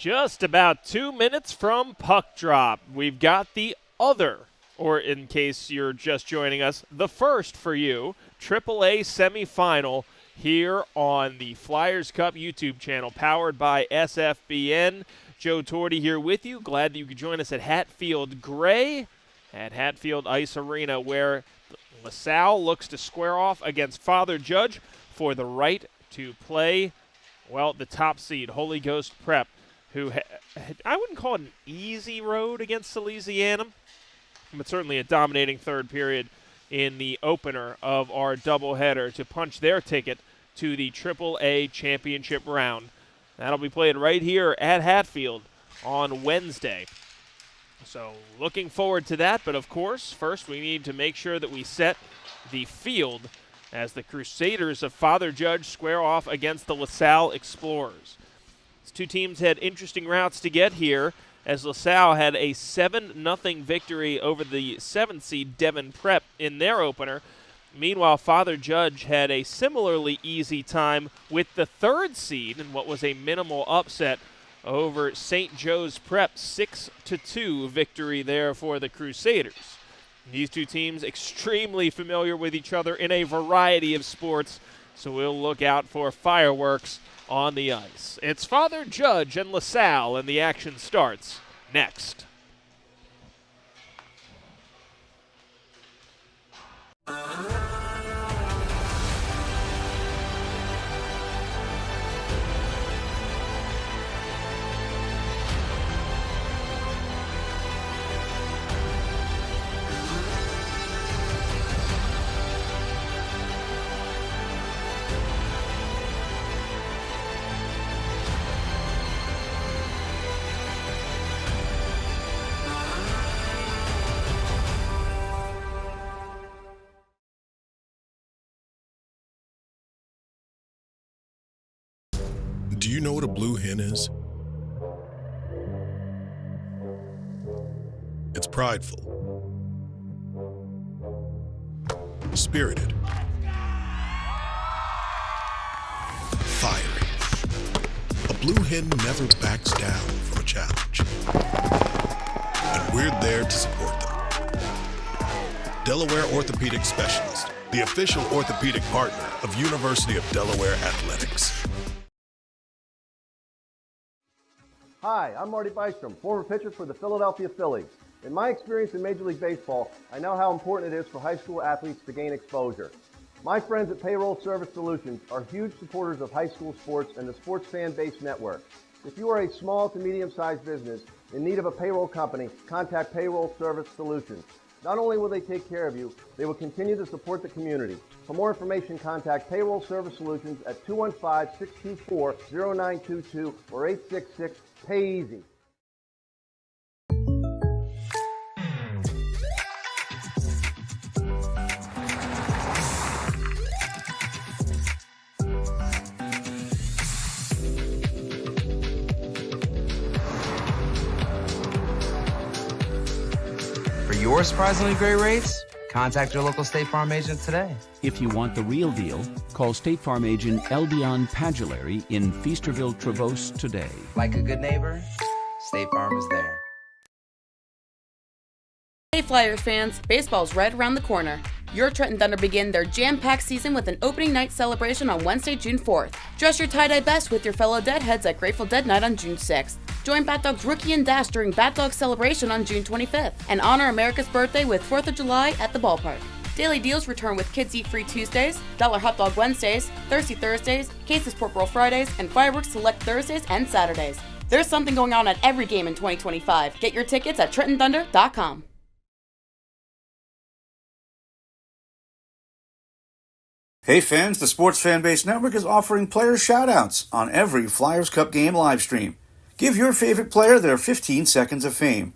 Just about 2 minutes from puck drop. We've got the other, or in case you're just joining us, the first for you, AAA Semifinal here on the Flyers Cup YouTube channel, powered by SFBN. Joe Torti here with you. Glad that you could join us at Hatfield Gray at Hatfield Ice Arena, where LaSalle looks to square off against Father Judge for the right to play, well, the top seed, Holy Ghost Prep, who I wouldn't call it an easy road against Salesianum, but certainly a dominating third period in the opener of our doubleheader to punch their ticket to the AAA championship round. That'll be played right here at Hatfield on Wednesday. So looking forward to that, but of course, first we need to make sure that we set the field as the Crusaders of Father Judge square off against the LaSalle Explorers. These two teams had interesting routes to get here, as LaSalle had a 7-0 victory over the 7th seed Devon Prep in their opener. Meanwhile, Father Judge had a similarly easy time with the 3rd seed in what was a minimal upset over St. Joe's Prep, 6-2 victory there for the Crusaders. These two teams extremely familiar with each other in a variety of sports, so we'll look out for fireworks on the ice. It's Father Judge and LaSalle, and the action starts next. Do you know what a blue hen is? It's prideful, spirited, fiery. A blue hen never backs down from a challenge. And we're there to support them. Delaware Orthopedic Specialist, the official orthopedic partner of University of Delaware Athletics. Hi, I'm Marty Bystrom, former pitcher for the Philadelphia Phillies. In my experience in Major League Baseball, I know how important it is for high school athletes to gain exposure. My friends at Payroll Service Solutions are huge supporters of high school sports and the Sports Fan Base Network. If you are a small to medium-sized business in need of a payroll company, contact Payroll Service Solutions. Not only will they take care of you, they will continue to support the community. For more information, contact Payroll Service Solutions at 215-624-0922 or 866-PAY-EASY. For your surprisingly great rates, contact your local State Farm agent today. If you want the real deal, call State Farm agent Eldion Padulary in Feasterville, Trevose today. Like a good neighbor, State Farm is there. Hey Flyers fans, baseball's right around the corner. Your Trenton Thunder begin their jam-packed season with an opening night celebration on Wednesday, June 4th. Dress your tie-dye best with your fellow Deadheads at Grateful Dead Night on June 6th. Join Bat Dog's Rookie and Dash during Bat Dog Celebration on June 25th. And honor America's birthday with 4th of July at the ballpark. Daily deals return with Kids Eat Free Tuesdays, Dollar Hot Dog Wednesdays, Thirsty Thursdays, Cases Pork Roll Fridays, and Fireworks Select Thursdays and Saturdays. There's something going on at every game in 2025. Get your tickets at TrentonThunder.com. Hey fans, the Sports Fan Base Network is offering player shoutouts on every Flyers Cup game live stream. Give your favorite player their 15 seconds of fame.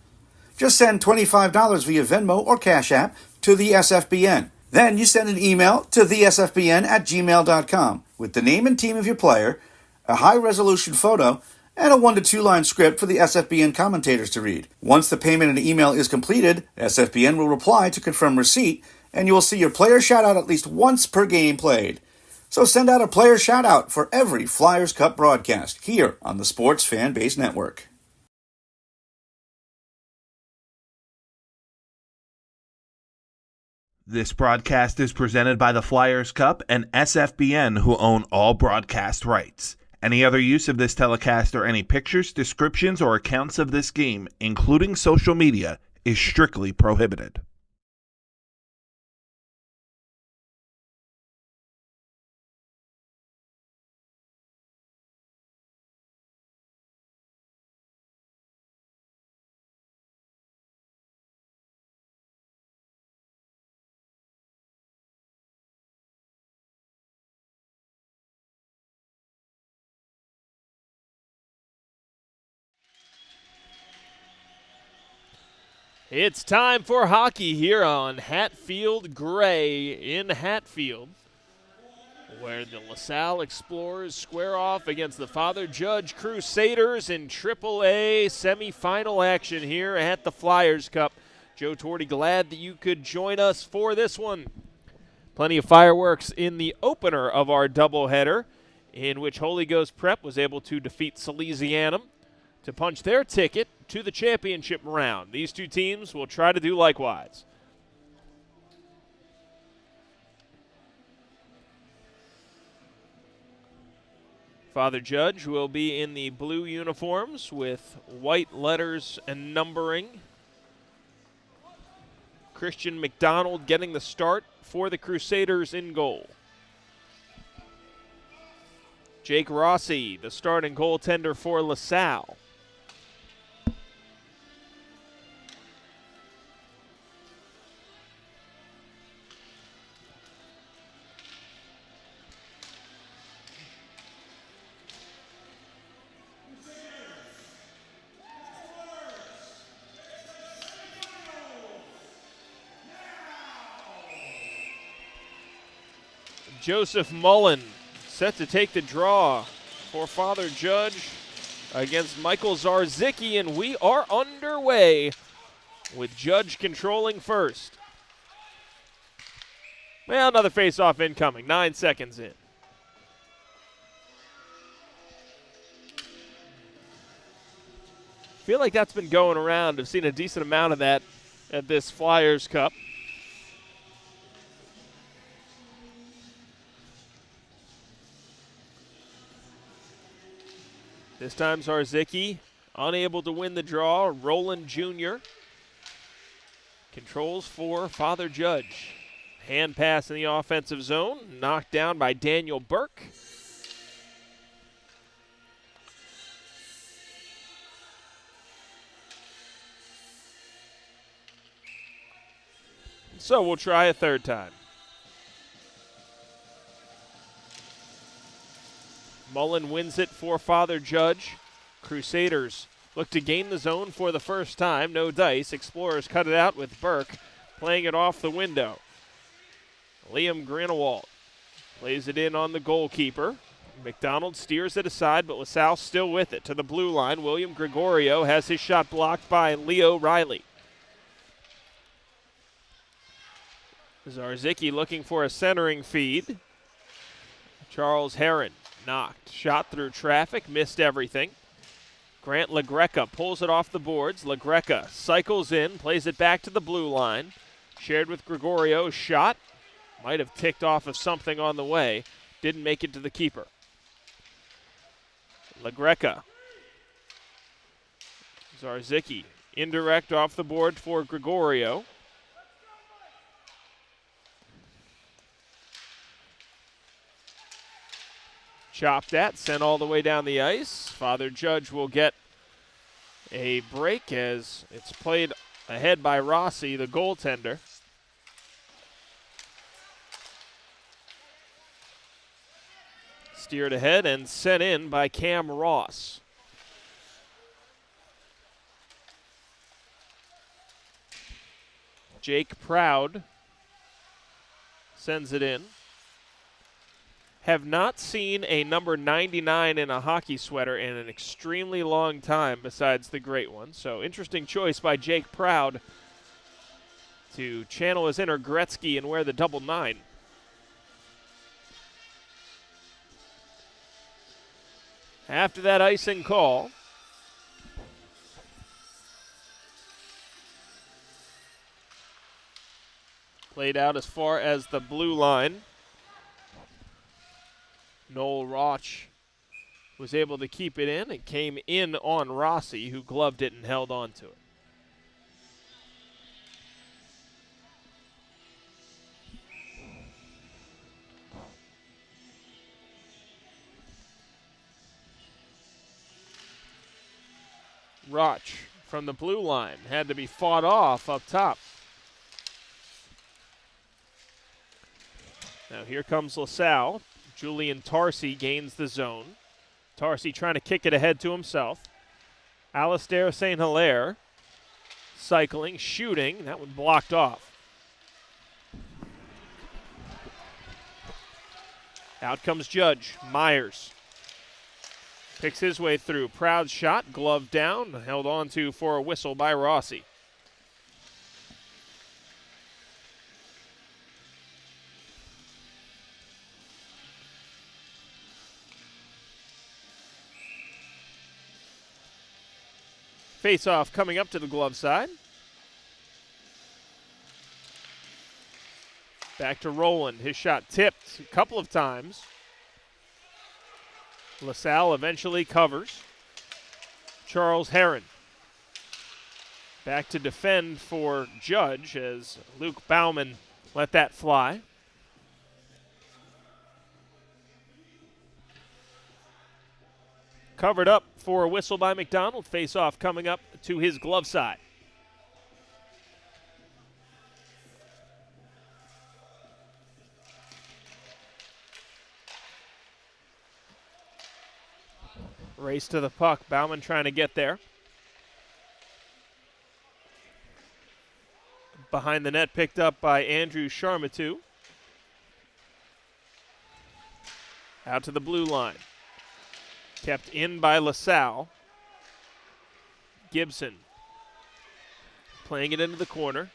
Just send $25 via Venmo or Cash App to the SFBN. Then you send an email to thesfbn@gmail.com with the name and team of your player, a high-resolution photo, and a 1 to 2 line script for the SFBN commentators to read. Once the payment and email is completed, SFBN will reply to confirm receipt, and you will see your player shout out at least once per game played. So send out a player shout-out for every Flyers Cup broadcast here on the Sports Fan Base Network. This broadcast is presented by the Flyers Cup and SFBN, who own all broadcast rights. Any other use of this telecast or any pictures, descriptions, or accounts of this game, including social media, is strictly prohibited. It's time for hockey here on Hatfield Gray in Hatfield, where the LaSalle Explorers square off against the Father Judge Crusaders in AAA semifinal action here at the Flyers Cup. Joe Torti, glad that you could join us for this one. Plenty of fireworks in the opener of our doubleheader, in which Holy Ghost Prep was able to defeat Salesianum to punch their ticket to the championship round. These two teams will try to do likewise. Father Judge will be in the blue uniforms with white letters and numbering. Christian McDonald getting the start for the Crusaders in goal. Jake Rossi, the starting goaltender for LaSalle. Joseph Mullen set to take the draw for Father Judge against Michael Zarzicki, and we are underway with Judge controlling first. Well, another face-off incoming, 9 seconds in. Feel like that's been going around. I've seen a decent amount of that at this Flyers Cup. This time Zarzicki unable to win the draw. Roland Jr. controls for Father Judge. Hand pass in the offensive zone, knocked down by Daniel Burke. So we'll try a third time. Mullen wins it for Father Judge. Crusaders look to gain the zone for the first time. No dice. Explorers cut it out with Burke playing it off the window. Liam Grinewald plays it in on the goalkeeper. McDonald steers it aside, but LaSalle still with it. To the blue line, William Gregorio has his shot blocked by Leo Riley. Zarzicki looking for a centering feed. Charles Heron knocked. Shot through traffic, missed everything. Grant LaGreca pulls it off the boards. LaGreca cycles in, plays it back to the blue line. Shared with Gregorio. Shot. Might have ticked off of something on the way. Didn't make it to the keeper. LaGreca. Zarzicki indirect off the board for Gregorio. Chopped at, sent all the way down the ice. Father Judge will get a break as it's played ahead by Rossi, the goaltender. Steered ahead and sent in by Cam Ross. Jake Proud sends it in. Have not seen a number 99 in a hockey sweater in an extremely long time besides the great one. So interesting choice by Jake Proud to channel his inner Gretzky and wear the double 9. After that icing call, played out as far as the blue line. Noel Roch was able to keep it in. It came in on Rossi, who gloved it and held on to it. Roch from the blue line had to be fought off up top. Now here comes LaSalle. Julian Tarsi gains the zone. Tarsi trying to kick it ahead to himself. Alistair St. Hilaire cycling, shooting. That one blocked off. Out comes Judge. Myers picks his way through. Proud shot, glove down, held on to for a whistle by Rossi. Face-off coming up to the glove side. Back to Rowland. His shot tipped a couple of times. LaSalle eventually covers. Charles Heron back to defend for Judge as Luke Bauman let that fly. Covered up for a whistle by McDonald. Face-off coming up to his glove side. Race to the puck. Bauman trying to get there. Behind the net, picked up by Andrew Charmatu. Out to the blue line. Kept in by LaSalle. Gibson playing it into the corner.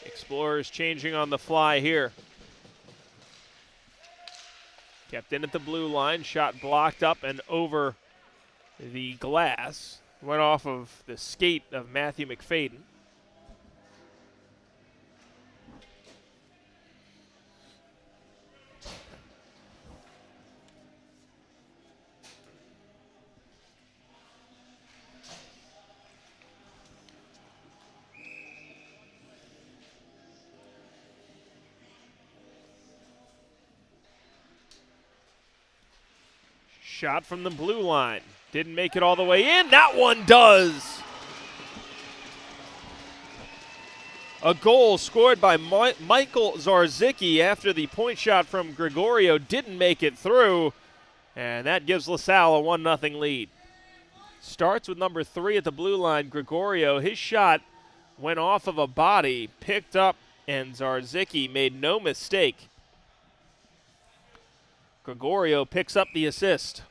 Explorers changing on the fly here. Kept in at the blue line, shot blocked up and over the glass. Went off of the skate of Matthew McFadden. Shot from the blue line. Didn't make it all the way in. That one does. A goal scored by Michael Zarzicki after the point shot from Gregorio didn't make it through. And that gives LaSalle a 1-0 lead. Starts with number 3 at the blue line, Gregorio. His shot went off of a body, picked up, and Zarzicki made no mistake. Gregorio picks up the assist.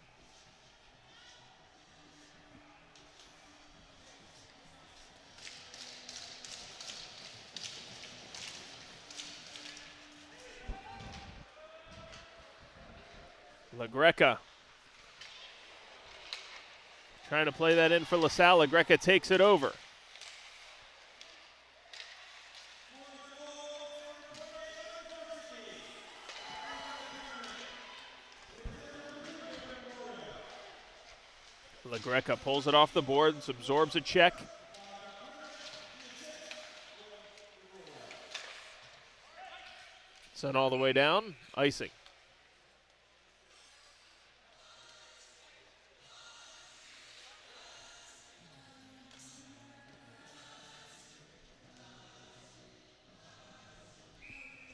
LaGreca trying to play that in for LaSalle. LaGreca takes it over. LaGreca pulls it off the boards, absorbs a check. Sent all the way down, icing.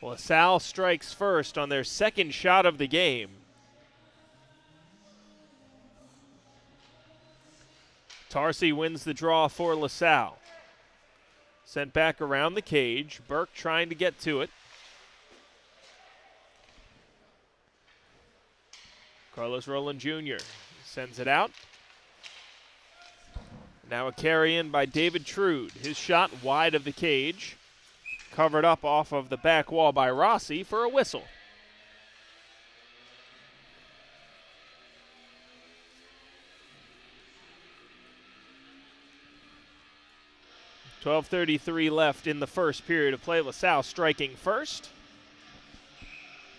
LaSalle strikes first on their second shot of the game. Tarsi wins the draw for LaSalle. Sent back around the cage. Burke trying to get to it. Carlos Rowland Jr. sends it out. Now a carry in by David Trude. His shot wide of the cage. Covered up off of the back wall by Rossi for a whistle. .12:33 left in the first period of play. LaSalle striking first.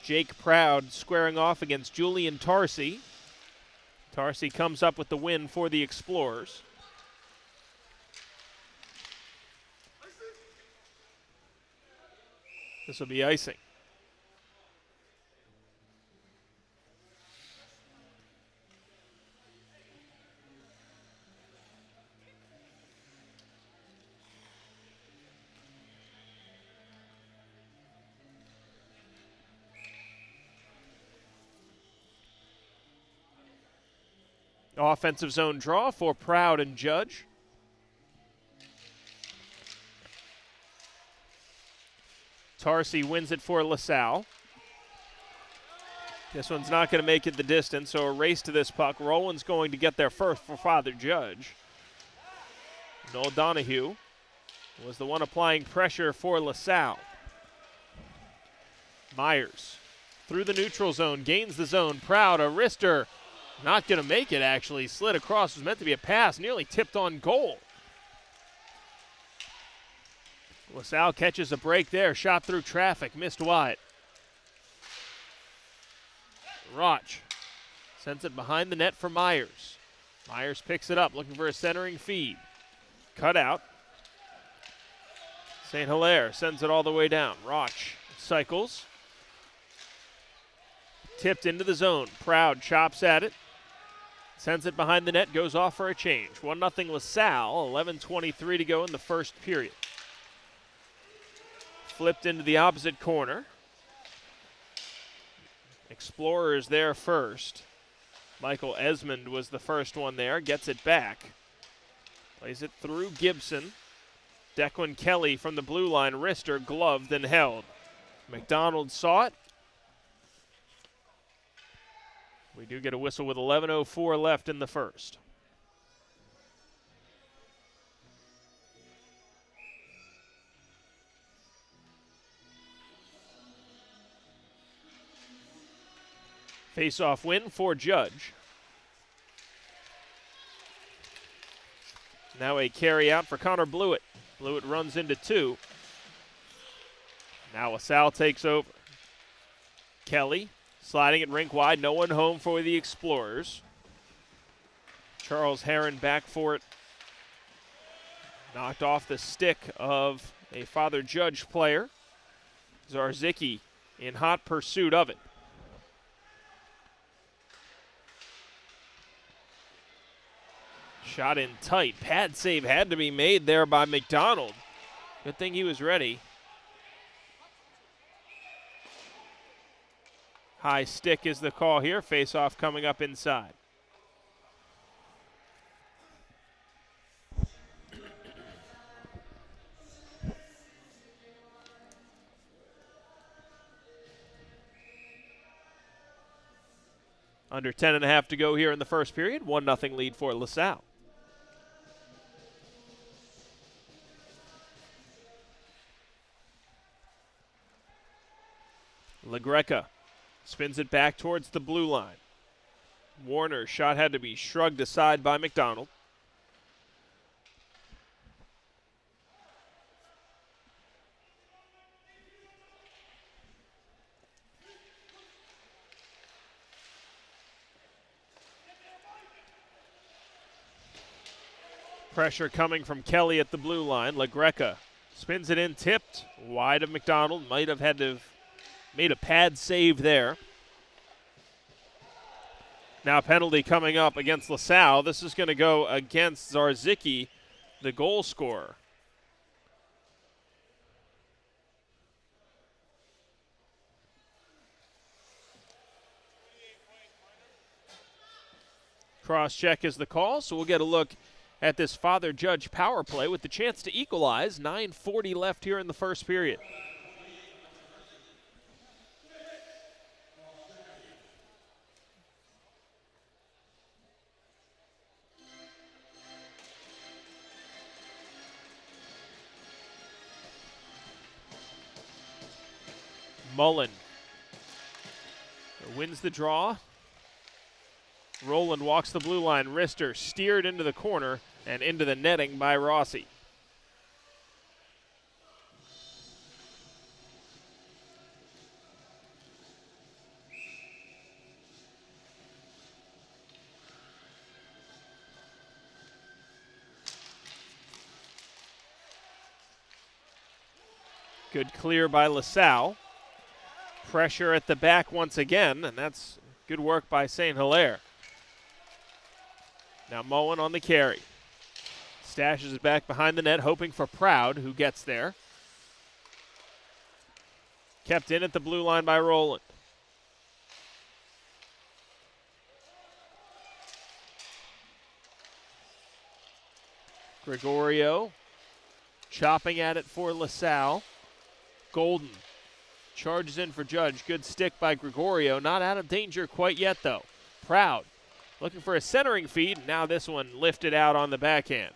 Jake Proud squaring off against Julian Tarsi. Tarsi comes up with the win for the Explorers. This will be icing. Offensive zone draw for Proud and Judge. Tarsi wins it for LaSalle. This one's not going to make it the distance, so a race to this puck. Roland's going to get there first for Father Judge. Noel Donahue was the one applying pressure for LaSalle. Myers through the neutral zone, gains the zone. Proud, a wrister. Not going to make it, actually. Slid across. Was meant to be a pass. Nearly tipped on goal. LaSalle catches a break there. Shot through traffic. Missed wide. Roch sends it behind the net for Myers. Myers picks it up, looking for a centering feed. Cut out. St. Hilaire sends it all the way down. Roch cycles. Tipped into the zone. Proud chops at it. Sends it behind the net, goes off for a change. 1-0 LaSalle, 11:23 to go in the first period. Flipped into the opposite corner. Explorers there first. Michael Esmond was the first one there, gets it back. Plays it through Gibson. Declan Kelly from the blue line, wrister, gloved and held. McDonald saw it. We do get a whistle with 11:04 left in the first. Face-off win for Judge. Now a carry out for Connor Blewett. Blewett runs into two. Now LaSalle takes over. Kelly sliding it rink wide, no one home for the Explorers. Charles Heron back for it. Knocked off the stick of a Father Judge player. Zarzicki in hot pursuit of it. Shot in tight. Pad save had to be made there by McDonald. Good thing he was ready. High stick is the call here. Face-off coming up inside. Under 10.5 to go here in the first period. 1-0 lead for LaSalle. LaGreca spins it back towards the blue line. Warner's shot had to be shrugged aside by McDonald. Pressure coming from Kelly at the blue line. LaGreca spins it in, tipped wide of McDonald. Might have had to have made a pad save there. Now penalty coming up against LaSalle. This is going to go against Zarzicki, the goal scorer. Cross-check is the call, so we'll get a look at this Father Judge power play with the chance to equalize. 9:40 left here in the first period. Mullen wins the draw. Rowland walks the blue line. Wrister steered into the corner and into the netting by Rossi. Good clear by LaSalle. Pressure at the back once again, and that's good work by St. Hilaire. Now Mullen on the carry. Stashes it back behind the net, hoping for Proud, who gets there. Kept in at the blue line by Rowland. Gregorio chopping at it for LaSalle. Golden charges in for Judge. Good stick by Gregorio. Not out of danger quite yet, though. Proud looking for a centering feed. Now this one lifted out on the backhand.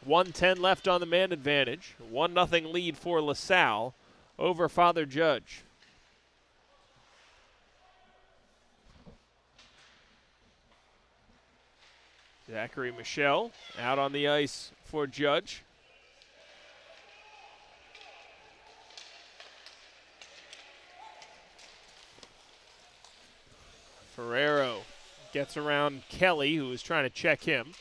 1:10 left on the man advantage. 1-0 lead for LaSalle over Father Judge. Zachary Michelle out on the ice for Judge. Ferrero gets around Kelly, who was trying to check him.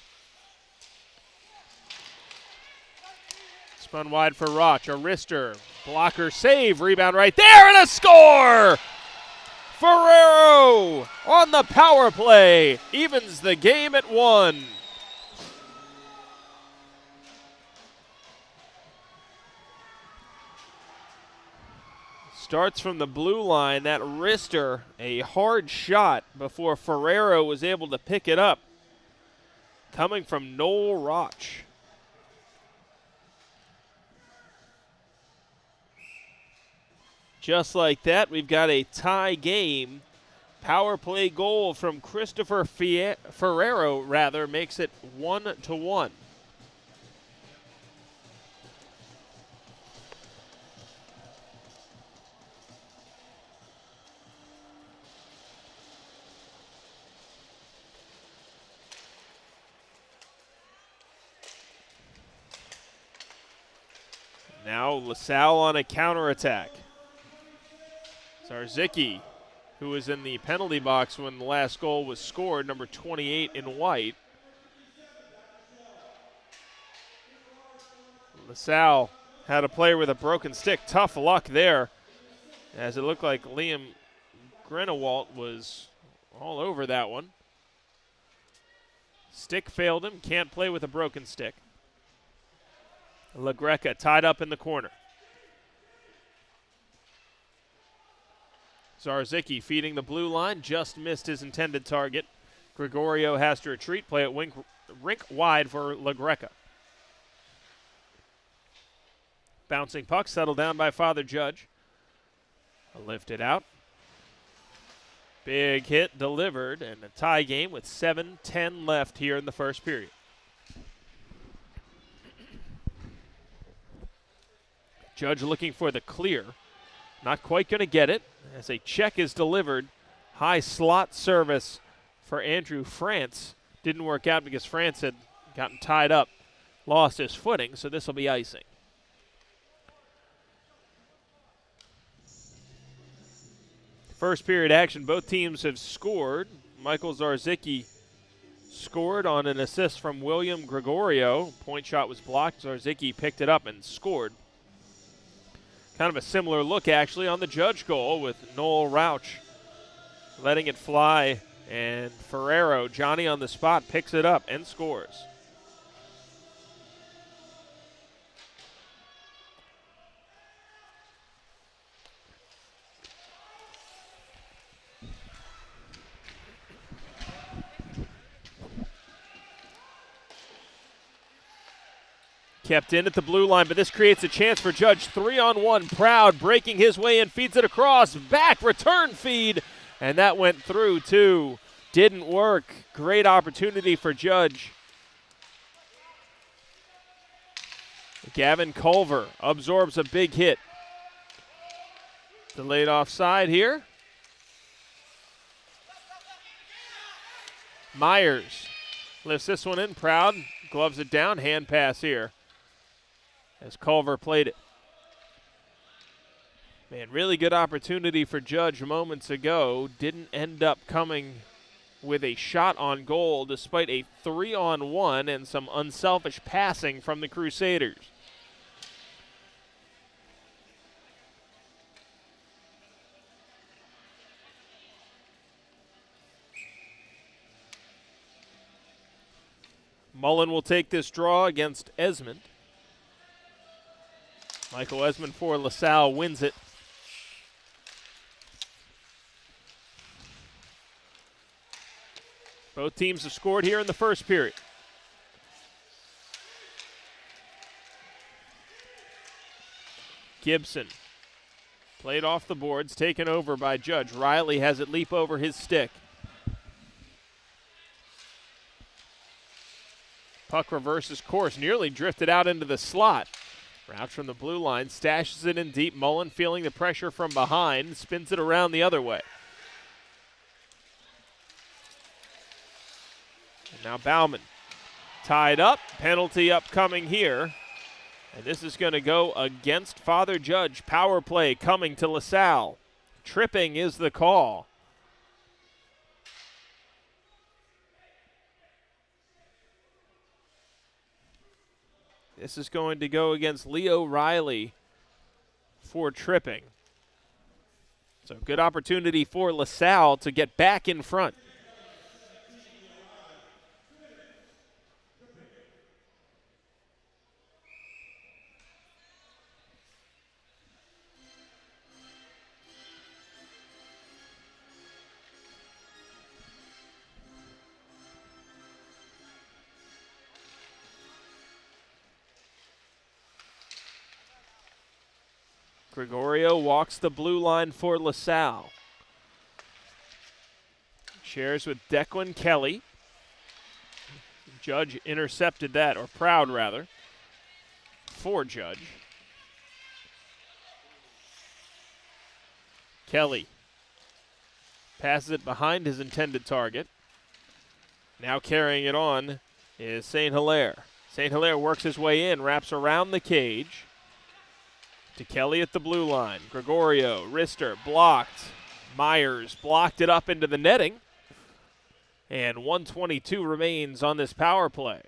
Spun wide for Roch. A wrister. Blocker save. Rebound right there, and a score! Ferrero on the power play. Evens the game at 1. Starts from the blue line. That wrister, a hard shot before Ferrero was able to pick it up. Coming from Noel Roch. Just like that, we've got a tie game. Power play goal from Christopher Ferrero, makes it 1-1. Now LaSalle on a counterattack. Zarzicki, who was in the penalty box when the last goal was scored, number 28 in white. LaSalle had a player with a broken stick. Tough luck there, as it looked like Liam Grenewalt was all over that one. Stick failed him, can't play with a broken stick. LaGreca tied up in the corner. Zarzicki feeding the blue line, just missed his intended target. Gregorio has to retreat, play it rink wide for LaGreca. Bouncing puck settled down by Father Judge. Lifted out. Big hit delivered, and a tie game with 7:10 left here in the first period. Judge looking for the clear. Not quite going to get it as a check is delivered. High slot service for Andrew France. Didn't work out because France had gotten tied up, lost his footing, so this will be icing. First period action, both teams have scored. Michael Zarzicki scored on an assist from William Gregorio. Point shot was blocked. Zarzicki picked it up and scored. Kind of a similar look, actually, on the Judge goal with Noel Roch letting it fly. And Ferrero, Johnny on the spot, picks it up and scores. Kept in at the blue line, but this creates a chance for Judge. 3-on-1, Proud breaking his way in, feeds it across, back, return feed, and that went through too. Didn't work. Great opportunity for Judge. Gavin Culver absorbs a big hit. Delayed offside here. Myers lifts this one in, proud, gloves it down, hand pass here as Culver played it. Man, really good opportunity for Judge moments ago. Didn't end up coming with a shot on goal despite a 3-on-1 and some unselfish passing from the Crusaders. Mullen will take this draw against Esmond. Michael Esmond for LaSalle wins it. Both teams have scored here in the first period. Gibson played off the boards, taken over by Judge. Riley has it leap over his stick. Puck reverses course, nearly drifted out into the slot. Route from the blue line, stashes it in deep. Mullen feeling the pressure from behind, spins it around the other way. And now Bauman tied up, penalty upcoming here. And this is going to go against Father Judge. Power play coming to LaSalle. Tripping is the call. This is going to go against Leo Riley for tripping. So good opportunity for LaSalle to get back in front. Gregorio walks the blue line for LaSalle. Shares with Declan Kelly. Judge intercepted that, or Proud rather, for Judge. Kelly passes it behind his intended target. Now carrying it on is St. Hilaire. St. Hilaire works his way in, wraps around the cage. To Kelly at the blue line. Gregorio, wrister, blocked. Myers blocked it up into the netting. And 1:22 remains on this power play.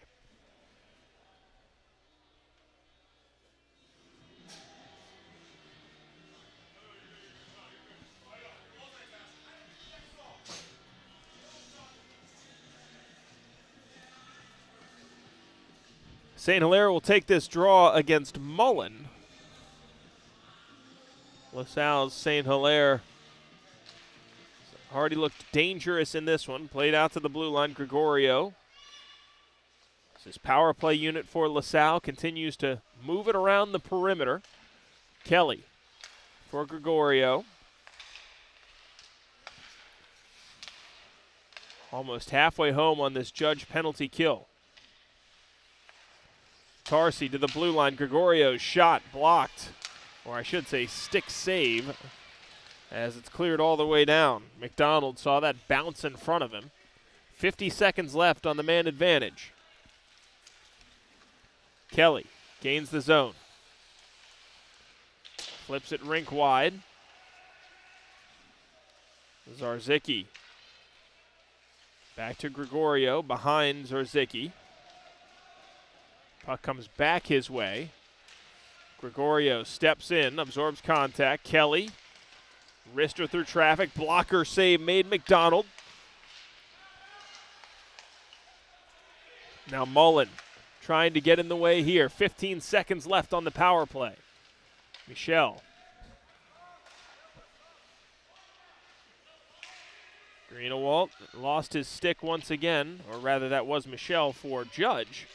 St. Hilaire will take this draw against Mullen. LaSalle's St. Hilaire already looked dangerous in this one. Played out to the blue line, Gregorio. This power play unit for LaSalle continues to move it around the perimeter. Kelly for Gregorio. Almost halfway home on this Judge penalty kill. Tarsi to the blue line. Gregorio's shot blocked. Or I should say stick save, as it's cleared all the way down. McDonald saw that bounce in front of him. 50 seconds left on the man advantage. Kelly gains the zone. Flips it rink wide. Zarzicki. Back to Gregorio, behind Zarzicki. Puck comes back his way. Gregorio steps in, absorbs contact. Kelly, wrister through traffic, blocker save made. McDonald. Now Mullen trying to get in the way here. 15 seconds left on the power play. Michel. Greenewalt lost his stick once again, or rather that was Michel for Judge.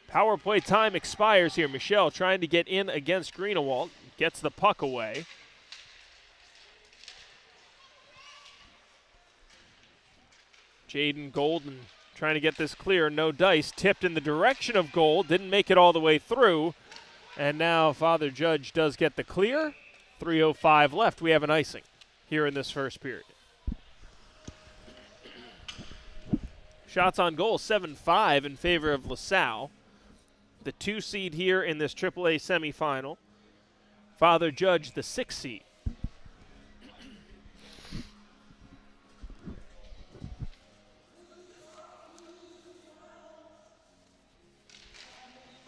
Power play time expires here. Michel trying to get in against Greenewalt. Gets the puck away. Jaden Golden trying to get this clear. No dice. Tipped in the direction of goal. Didn't make it all the way through. And now Father Judge does get the clear. 3:05 left. We have an icing here in this first period. Shots on goal, 7-5 in favor of LaSalle. The 2 seed here in this AAA semifinal. Father Judge, the 6 seed.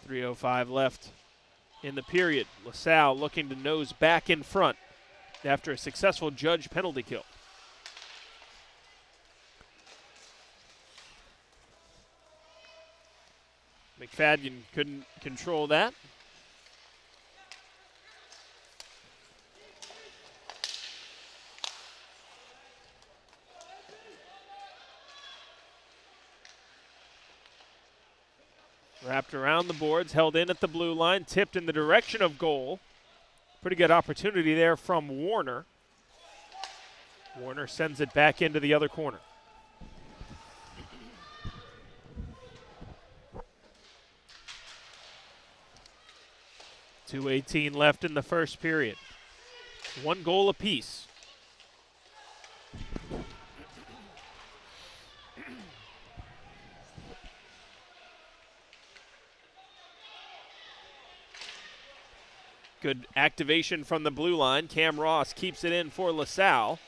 .305 left in the period. LaSalle looking to nose back in front after a successful Judge penalty kill. McFadden couldn't control that. Wrapped around the boards, held in at the blue line, tipped in the direction of goal. Pretty good opportunity there from Warner. Warner sends it back into the other corner. .218 left in the first period. 1 goal apiece. Good activation from the blue line. Cam Ross keeps it in for LaSalle.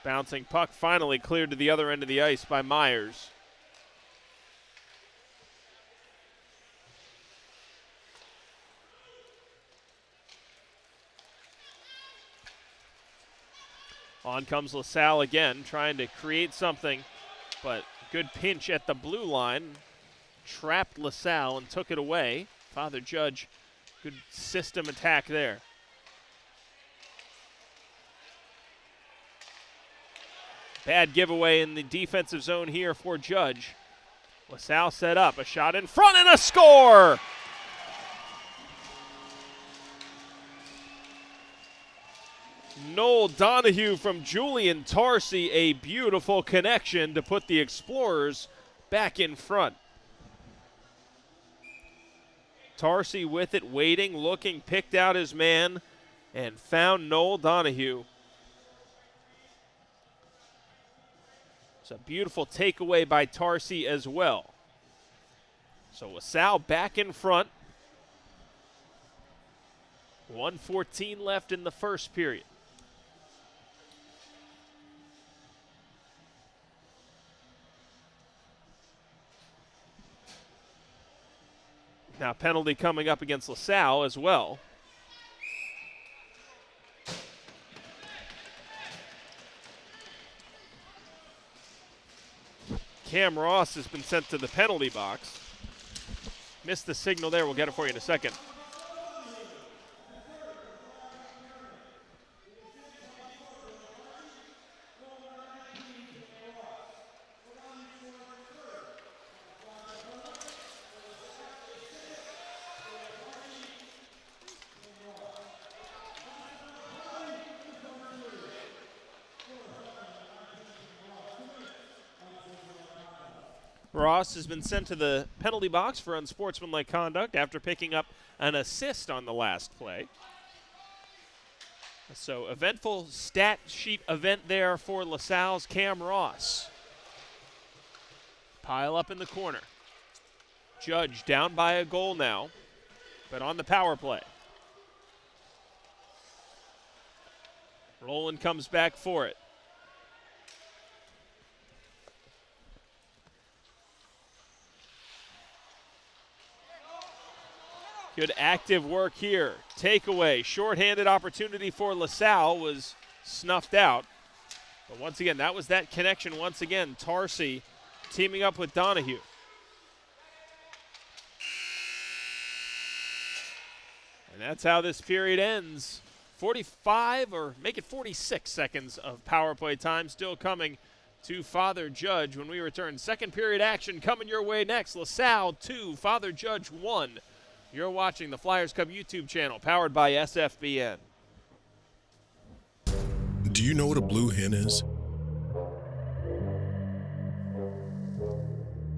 Bouncing puck finally cleared to the other end of the ice by Myers. On comes LaSalle again, trying to create something, but good pinch at the blue line. Trapped LaSalle and took it away. Father Judge, good system attack there. Bad giveaway in the defensive zone here for Judge. LaSalle set up, a shot in front and a score! Noel Donahue from Julian Tarsi, a beautiful connection to put the Explorers back in front. Tarsi with it, waiting, looking, picked out his man, and found Noel Donahue. It's a beautiful takeaway by Tarsi as well. So LaSalle back in front. 1:14 left in the first period. Now penalty coming up against LaSalle as well. Cam Ross has been sent to the penalty box. Missed the signal there. We'll get it for you in a second. Ross has been sent to the penalty box for unsportsmanlike conduct after picking up an assist on the last play. So eventful stat sheet event there for LaSalle's Cam Ross. Pile up in the corner. Judge down by a goal now, but on the power play. Roland comes back for it. Good active work here. Takeaway, shorthanded opportunity for LaSalle was snuffed out. But once again, that was that connection once again. Tarsi teaming up with Donahue. And that's how this period ends. 45 or make it 46 seconds of power play time still coming to Father Judge when we return. Second period action coming your way next. LaSalle 2, Father Judge 1. You're watching the Flyers Cup YouTube channel, powered by SFBN. Do you know what a blue hen is?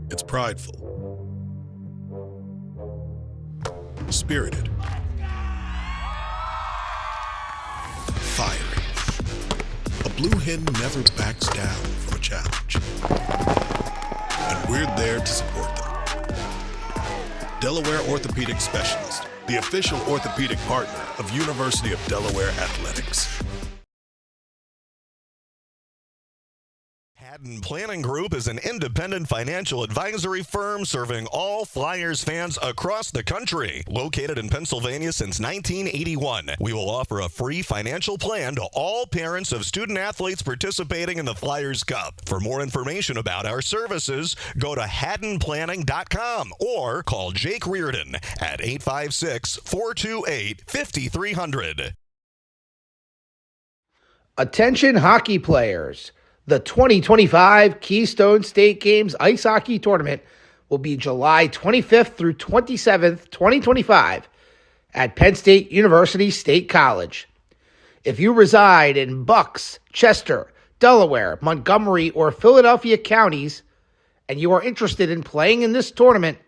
It's prideful. spirited, fiery. A Blue Hen never backs down from a challenge. And we're there to support them. Delaware Orthopedic Specialist, the official orthopedic partner of University of Delaware Athletics. Haddon Planning Group is an independent financial advisory firm serving all Flyers fans across the country. Located in Pennsylvania since 1981, we will offer a free financial plan to all parents of student athletes participating in the Flyers Cup. For more information about our services, go to haddonplanning.com or call Jake Reardon at 856-428-5300. Attention hockey players. The 2025 Keystone State Games Ice Hockey Tournament will be July 25th through 27th, 2025 at Penn State University State College. If you reside in Bucks, Chester, Delaware, Montgomery, or Philadelphia counties, and you are interested in playing in this tournament,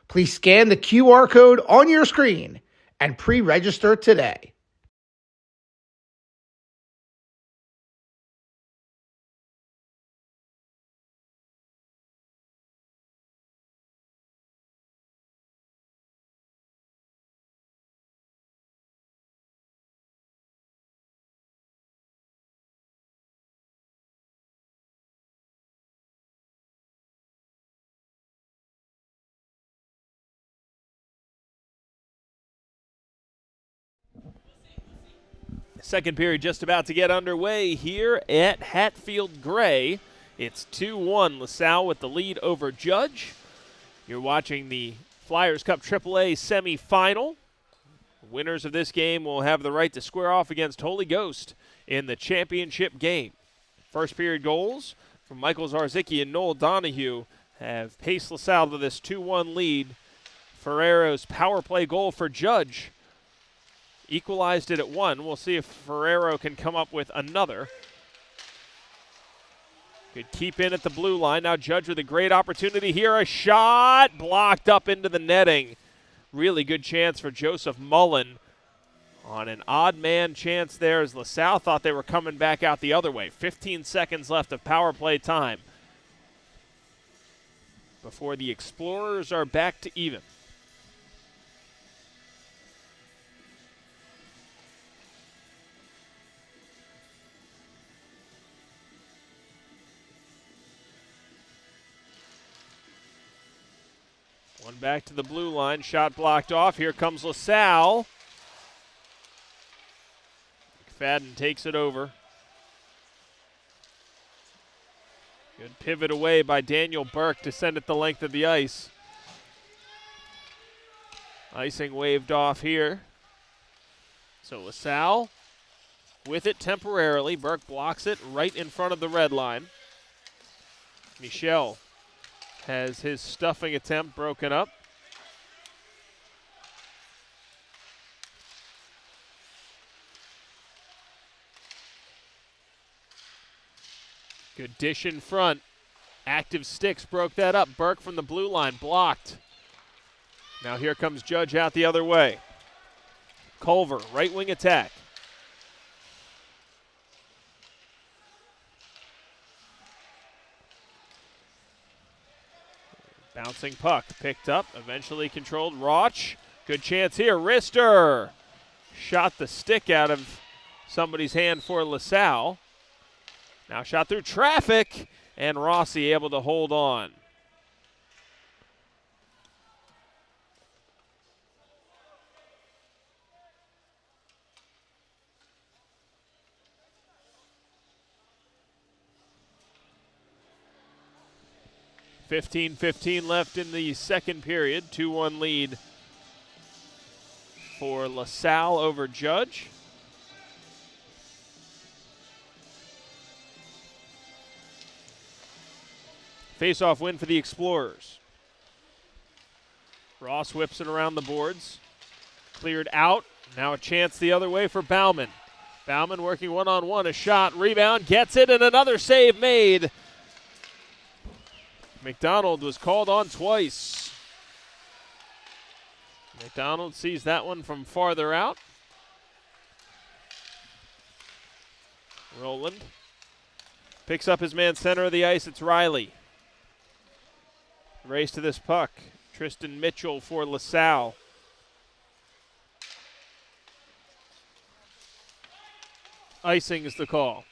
please scan the QR code on your screen and pre-register today. Second period just about to get underway here at Hatfield Gray. It's 2-1 LaSalle with the lead over Judge. You're watching the Flyers Cup AAA semifinal. Winners of this game will have the right to square off against Holy Ghost in the championship game. First period goals from Michael Zarzicki and Noel Donahue have paced LaSalle to this 2-1 lead. Ferrero's power play goal for Judge equalized it at 1. We'll see if Ferrero can come up with another. Good keep in at the blue line. Now Judge with a great opportunity here. A shot blocked up into the netting. Really good chance for Joseph Mullen on an odd man chance there as LaSalle thought they were coming back out the other way. 15 seconds left of power play time before the Explorers are back to even. One back to the blue line, shot blocked off. Here comes LaSalle. McFadden takes it over. Good pivot away by Daniel Burke to send it the length of the ice. Icing waved off here. So LaSalle with it temporarily. Burke blocks it right in front of the red line. Michel has his stuffing attempt broken up. Good dish in front. Active Sticks broke that up. Burke from the blue line blocked. Now here comes Judge out the other way. Culver, right wing attack. Bouncing puck, picked up, eventually controlled. Roch, good chance here. Rister shot the stick out of somebody's hand for LaSalle. Now shot through traffic, and Rossi able to hold on. .15 left in the second period. 2-1 lead for LaSalle over Judge. Face-off win for the Explorers. Ross whips it around the boards. Cleared out. Now a chance the other way for Bauman. Bauman working one-on-one. A shot. Rebound. Gets it. And another save made. McDonald was called on twice. McDonald sees that one from farther out. Rowland picks up his man center of the ice. It's Riley. Race to this puck. Tristan Mitchell for LaSalle. Icing is the call.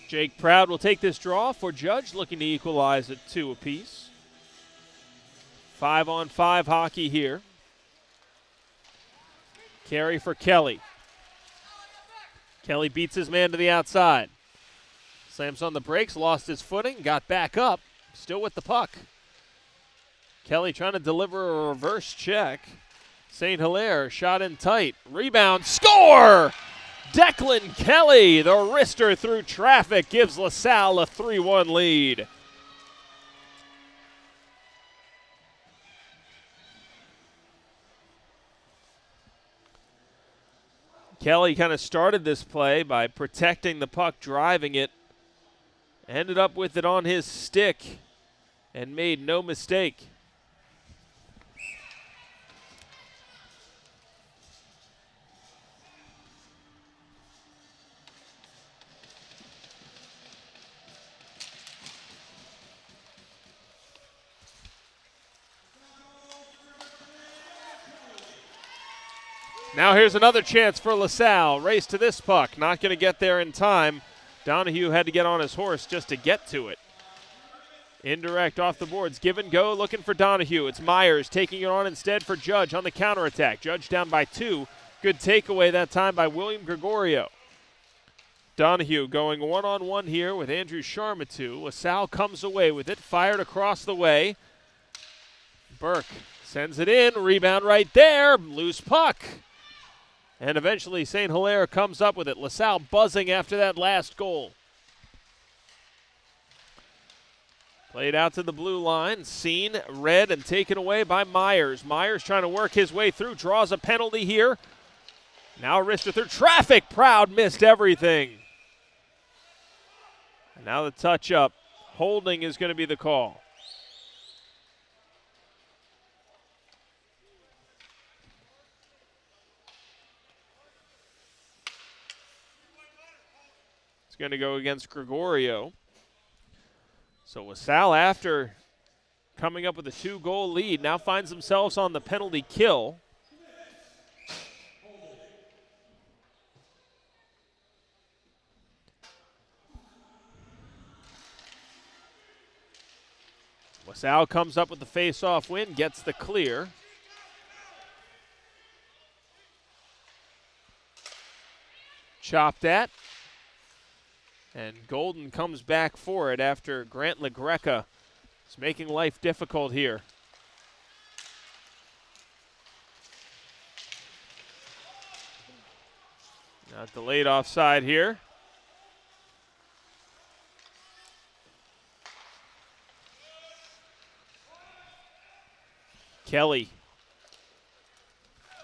Jake Proud will take this draw for Judge, looking to equalize at 2 apiece. 5-on-5 hockey here. Carry for Kelly. Kelly beats his man to the outside. Slams on the brakes, lost his footing, got back up, still with the puck. Kelly trying to deliver a reverse check. St. Hilaire shot in tight. Rebound, score! Declan Kelly, the wrister through traffic, gives LaSalle a 3-1 lead. Kelly kind of started this play by protecting the puck, driving it. Ended up with it on his stick and made no mistake. Now here's another chance for LaSalle. Race to this puck. Not going to get there in time. Donahue had to get on his horse just to get to it. Indirect off the boards. Give and go looking for Donahue. It's Myers taking it on instead for Judge on the counterattack. Judge down by 2. Good takeaway that time by William Gregorio. Donahue going one-on-one here with Andrew Charmatu. LaSalle comes away with it. Fired across the way. Burke sends it in. Rebound right there. Loose puck. And eventually St. Hilaire comes up with it. LaSalle buzzing after that last goal. Played out to the blue line. Seen, read, and taken away by Myers. Myers trying to work his way through. Draws a penalty here. Now wristed through traffic. Proud missed everything. And now the touch up. Holding is going to be the call. Going to go against Gregorio. So LaSalle, after coming up with a 2-goal lead, now finds themselves on the penalty kill. LaSalle comes up with the face-off win, gets the clear. Chopped at. And Golden comes back for it after Grant LaGreca is making life difficult here. Now delayed offside here. Kelly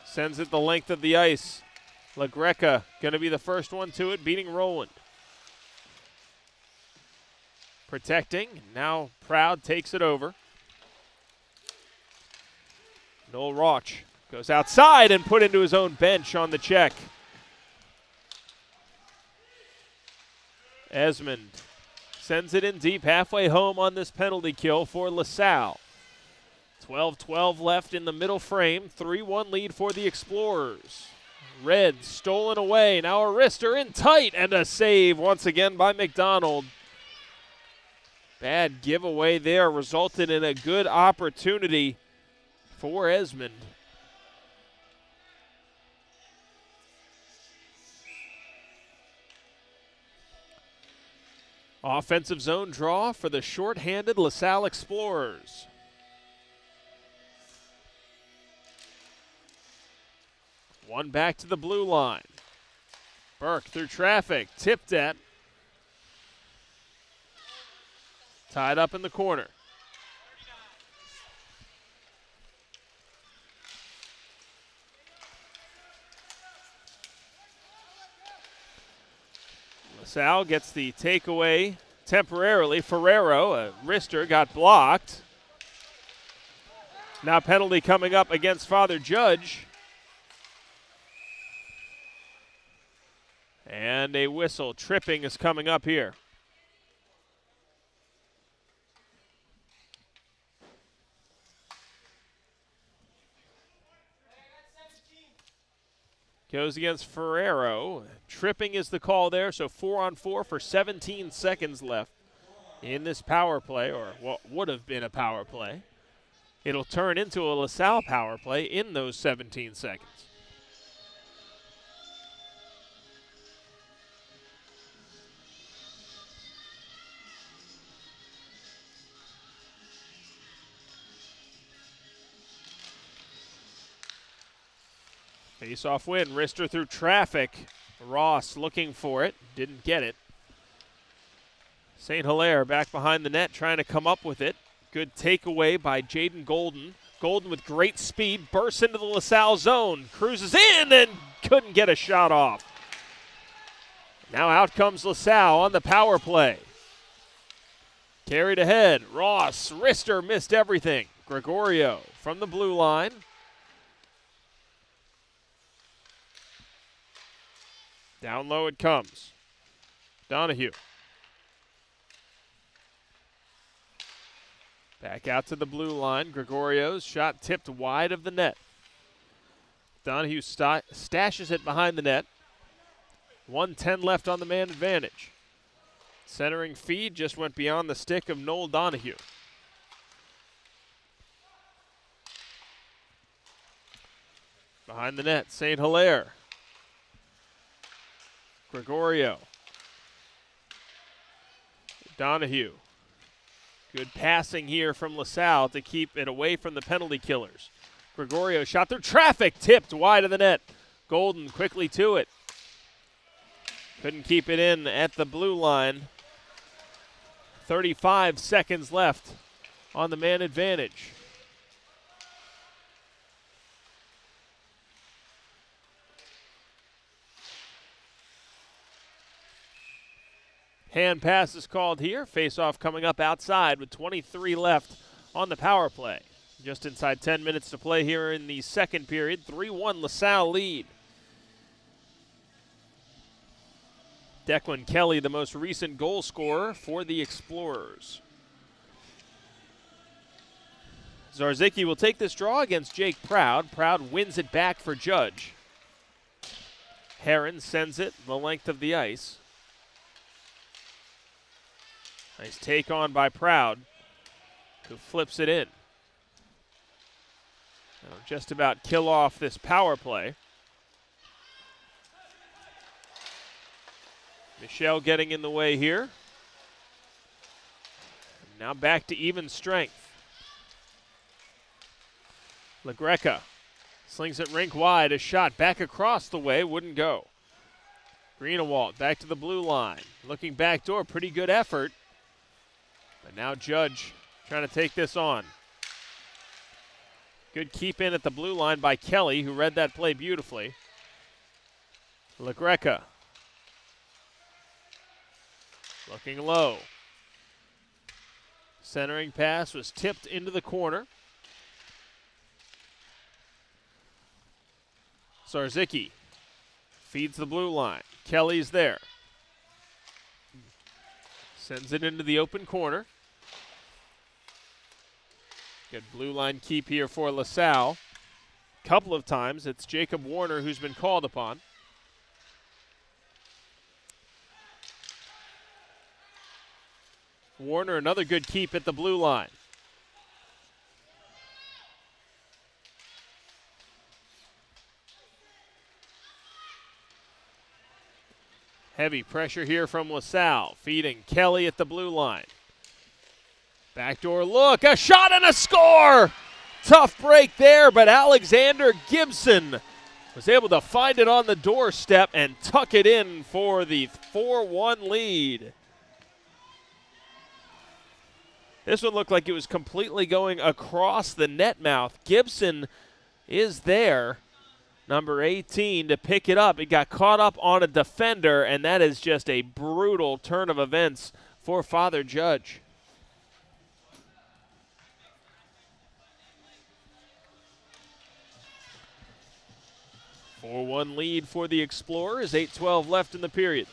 sends it the length of the ice. LaGreca going to be the first one to it, beating Rowland. Protecting, now Proud takes it over. Noel Roch goes outside and put into his own bench on the check. Esmond sends it in deep, halfway home on this penalty kill for LaSalle. 12-12 left in the middle frame, 3-1 lead for the Explorers. Red stolen away, now a wrister in tight, and a save once again by McDonald. Bad giveaway there resulted in a good opportunity for Esmond. Offensive zone draw for the short-handed LaSalle Explorers. One back to the blue line. Burke through traffic, tipped at. Tied up in the corner. Salle gets the takeaway temporarily. Ferrero, a wrister, got blocked. Now penalty coming up against Father Judge. And a whistle. Tripping is coming up here. Goes against Ferrero. Tripping is the call there, so 4-on-4 for 17 seconds left in this power play, or what would have been a power play. It'll turn into a LaSalle power play in those 17 seconds. Face-off win. Wrister through traffic. Ross looking for it. Didn't get it. St. Hilaire back behind the net trying to come up with it. Good takeaway by Jaden Golden. Golden with great speed bursts into the LaSalle zone. Cruises in and couldn't get a shot off. Now out comes LaSalle on the power play. Carried ahead. Ross. Wrister missed everything. Gregorio from the blue line. Down low it comes. Donahue. Back out to the blue line. Gregorio's shot tipped wide of the net. Donahue stashes it behind the net. 1:10 left on the man advantage. Centering feed just went beyond the stick of Noel Donahue. Behind the net, St. Hilaire. Gregorio. Donahue. Good passing here from LaSalle to keep it away from the penalty killers. Gregorio shot through traffic, tipped wide of the net. Golden quickly to it. Couldn't keep it in at the blue line. 35 seconds left on the man advantage. Hand pass is called here. Face-off coming up outside with 23 left on the power play. Just inside 10 minutes to play here in the second period. 3-1 LaSalle lead. Declan Kelly, the most recent goal scorer for the Explorers. Zarzicki will take this draw against Jake Proud. Proud wins it back for Judge. Heron sends it the length of the ice. Nice take on by Proud, who flips it in. Now just about kill off this power play. Michelle getting in the way here. Now back to even strength. LaGreca slings it rink wide. A shot back across the way, wouldn't go. Greenewald back to the blue line. Looking back door, pretty good effort. But now Judge trying to take this on. Good keep in at the blue line by Kelly, who read that play beautifully. LaGreca. Looking low. Centering pass was tipped into the corner. Zarzicki feeds the blue line. Kelly's there. Sends it into the open corner. Good blue line keep here for LaSalle. Couple of times it's Jacob Warner who's been called upon. Warner, another good keep at the blue line. Heavy pressure here from LaSalle, feeding Kelly at the blue line. Backdoor look, a shot and a score! Tough break there, but Alexander Gibson was able to find it on the doorstep and tuck it in for the 4-1 lead. This one looked like it was completely going across the net mouth. Gibson is there. number 18, to pick it up. It got caught up on a defender, and that is just a brutal turn of events for Father Judge. A 4-1 lead for the Explorers, 8:12 left in the period.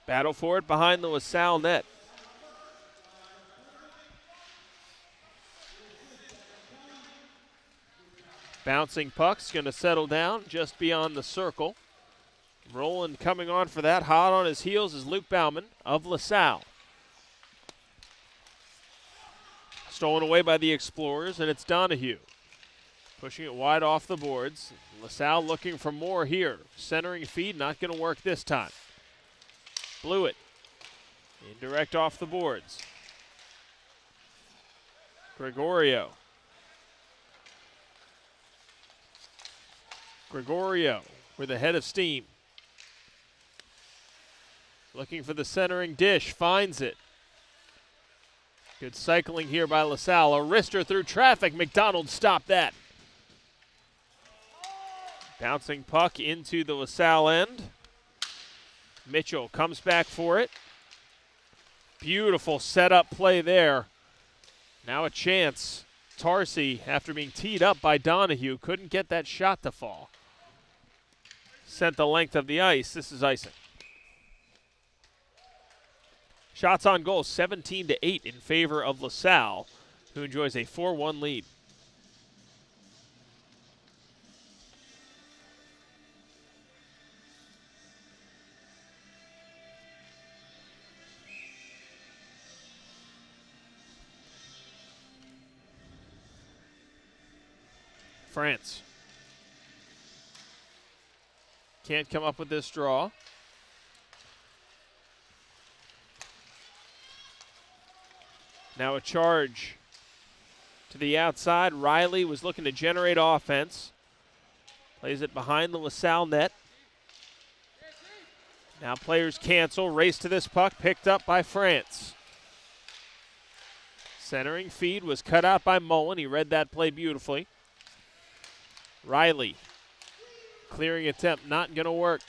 Battle for it behind the LaSalle net. Bouncing puck's going to settle down just beyond the circle. Roland coming on for that. Hot on his heels is Luke Bauman of LaSalle. Stolen away by the Explorers, and it's Donahue. Pushing it wide off the boards. LaSalle looking for more here. Centering feed, not going to work this time. Blew it. Indirect off the boards. Gregorio with a head of steam. Looking for the centering dish, finds it. Good cycling here by LaSalle. A wrister through traffic. McDonald stopped that. Bouncing puck into the LaSalle end. Mitchell comes back for it. Beautiful setup play there. Now a chance. Tarsi, after being teed up by Donahue, couldn't get that shot to fall. Sent the length of the ice. This is icing. Shots on goal, 17-8 in favor of LaSalle, who enjoys a 4-1 lead. France can't come up with this draw. Now a charge to the outside. Riley was looking to generate offense. Plays it behind the LaSalle net. Now players cancel. Race to this puck, picked up by France. Centering feed was cut out by Mullen. He read that play beautifully. Riley, clearing attempt, not going to work.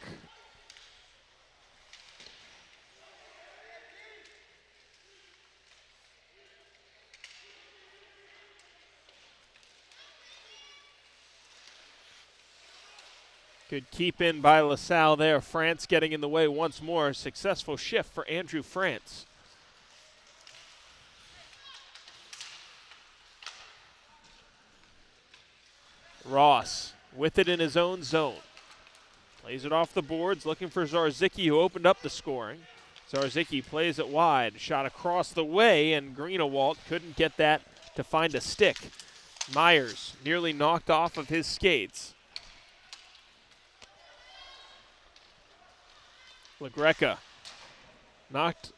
Good keep in by LaSalle there. France getting in the way once more. Successful shift for Andrew France. Ross with it in his own zone. Plays it off the boards, looking for Zarzicki, who opened up the scoring. Zarzicki plays it wide. Shot across the way, and Greenewalt couldn't get that to find a stick. Myers nearly knocked off of his skates. LaGreca knocked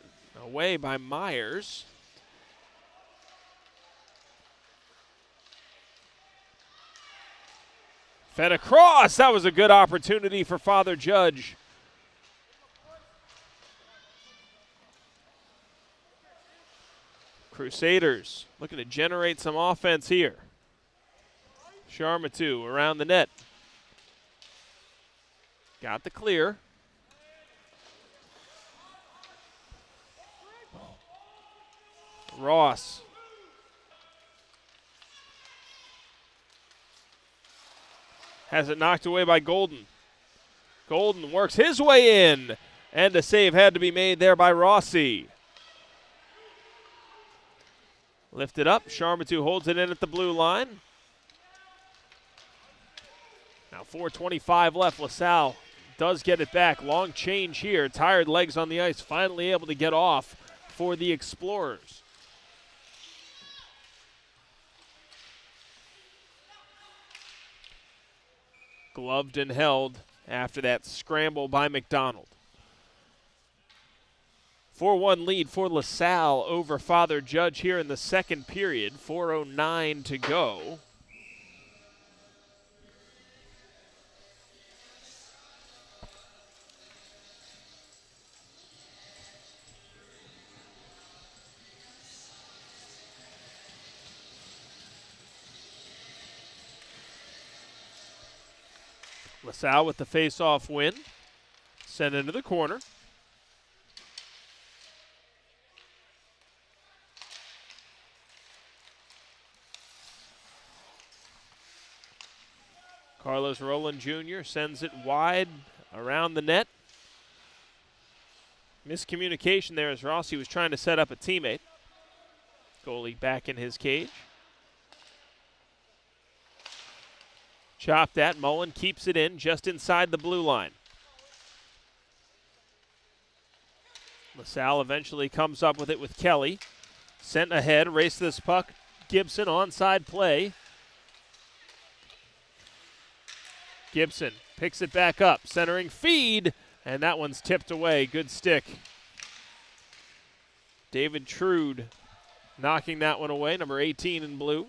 away by Myers. Fed across. That was a good opportunity for Father Judge. Crusaders looking to generate some offense here. Sharmatu around the net. Got the clear. Ross. Has it knocked away by Golden. Golden works his way in, and a save had to be made there by Rossi. Lifted up, Sharmatu holds it in at the blue line. Now 4:25 left, LaSalle does get it back. Long change here, tired legs on the ice, finally able to get off for the Explorers. Gloved and held after that scramble by McDonald. 4-1 lead for LaSalle over Father Judge here in the second period. 4:09 to go. LaSalle with the face-off win. Sent into the corner. Carlos Rowland Jr. sends it wide around the net. Miscommunication there as Rossi was trying to set up a teammate. Goalie back in his cage. Chopped at. Mullen keeps it in just inside the blue line. LaSalle eventually comes up with it with Kelly. Sent ahead, race this puck. Gibson onside play. Gibson picks it back up, centering feed, and that one's tipped away. Good stick. David Trude knocking that one away, number 18 in blue.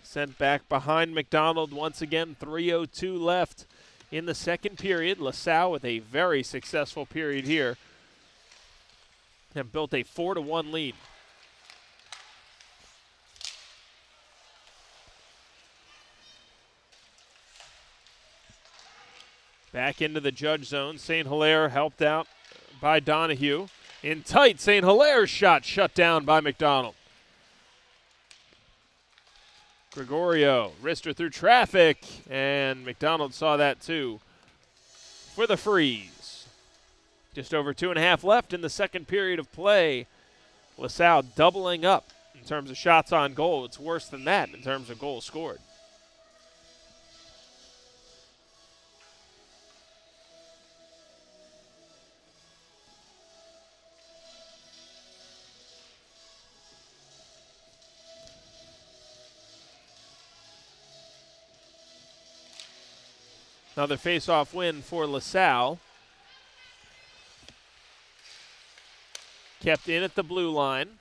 Sent back behind McDonald once again, 3:02 left in the second period. LaSalle with a very successful period here. Have built a 4-1 lead. Back into the judge zone. St. Hilaire helped out by Donahue. In tight, St. Hilaire's shot shut down by McDonald. Gregorio, wrister through traffic, and McDonald saw that too for the freeze. Just over 2.5 left in the second period of play. LaSalle doubling up in terms of shots on goal. It's worse than that in terms of goals scored. Another face-off win for LaSalle. Kept in at the blue line.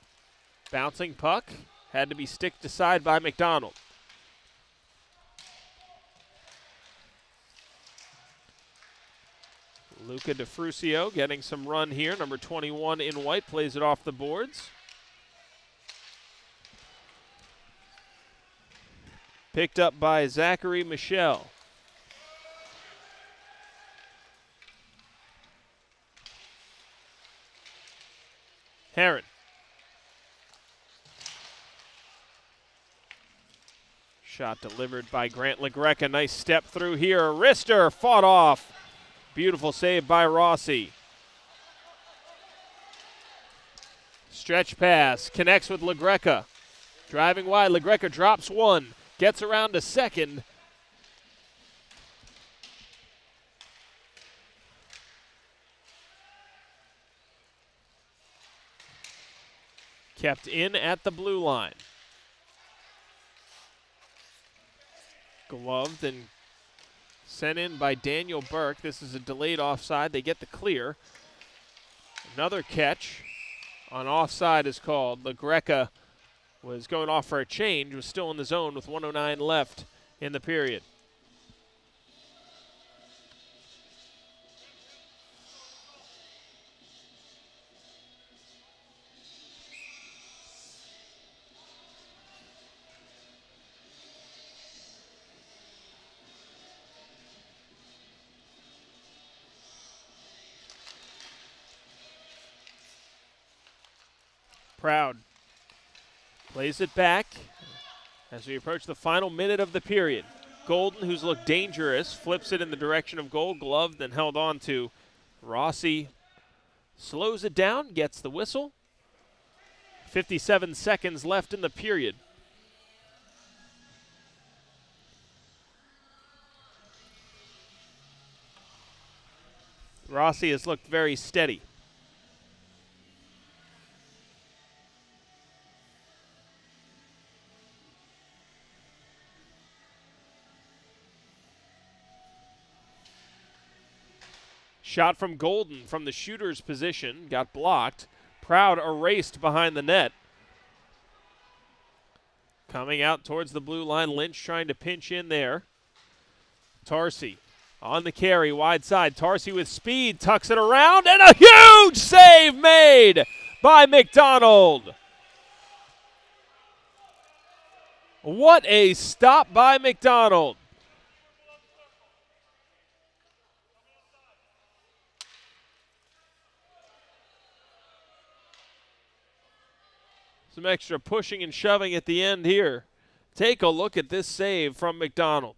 Bouncing puck. Had to be sticked aside by McDonald. Luca DeFruscio getting some run here. Number 21 in white plays it off the boards. Picked up by Zachary Michel. Heron. Shot delivered by Grant LaGreca. Nice step through here. Wrister fought off. Beautiful save by Rossi. Stretch pass. Connects with LaGreca. Driving wide. LaGreca drops one. Gets around to second. Kept in at the blue line. Gloved and sent in by Daniel Burke. This is a delayed offside. They get the clear. Another catch on offside is called. LaGreca was going off for a change, was still in the zone with 1:09 left in the period. Proud plays it back as we approach the final minute of the period. Golden, who's looked dangerous, flips it in the direction of goal, gloved and held on to. Rossi slows it down, gets the whistle. 57 seconds left in the period. Rossi has looked very steady. Shot from Golden from the shooter's position, got blocked. Proud erased behind the net. Coming out towards the blue line, Lynch trying to pinch in there. Tarsi on the carry, wide side. Tarsi with speed, tucks it around, and a huge save made by McDonald. What a stop by McDonald. Some extra pushing and shoving at the end here. Take a look at this save from McDonald.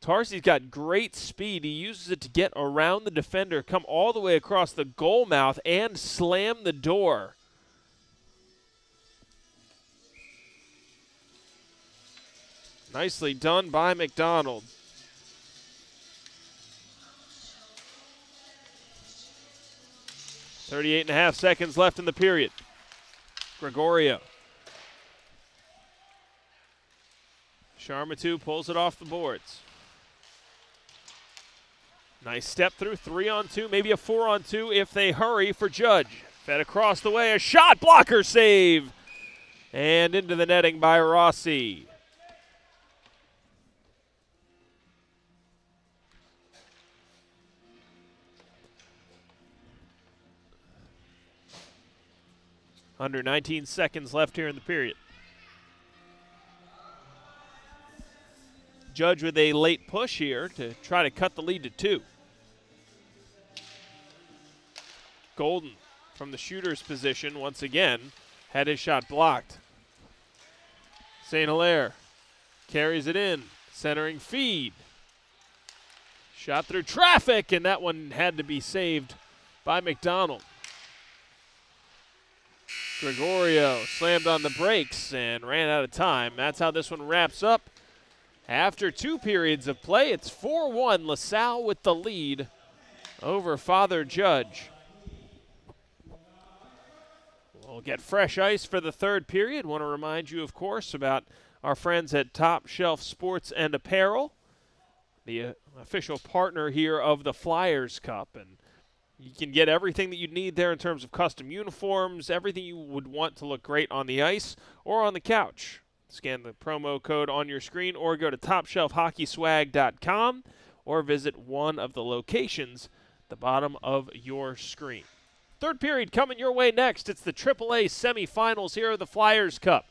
Tarsi's got great speed. He uses it to get around the defender, come all the way across the goal mouth, and slam the door. Nicely done by McDonald. .38.5 seconds left in the period. Gregorio. Sharmatu pulls it off the boards. Nice step through, 3-on-2, maybe a 4-on-2 if they hurry for Judge. Fed across the way, a shot blocker save. And into the netting by Rossi. Under 19 seconds left here in the period. Judge with a late push here to try to cut the lead to 2. Golden from the shooter's position once again had his shot blocked. St. Hilaire carries it in, centering feed. Shot through traffic, and that one had to be saved by McDonald. Gregorio slammed on the brakes and ran out of time. That's how this one wraps up. After 2 periods of play, it's 4-1, LaSalle with the lead over Father Judge. We'll get fresh ice for the 3rd period. Want to remind you, of course, about our friends at Top Shelf Sports and Apparel, the official partner here of the Flyers Cup. And you can get everything that you need there in terms of custom uniforms, everything you would want to look great on the ice or on the couch. Scan the promo code on your screen or go to TopShelfHockeySwag.com or visit one of the locations at the bottom of your screen. 3rd period coming your way next. It's the AAA Semifinals here of the Flyers Cup.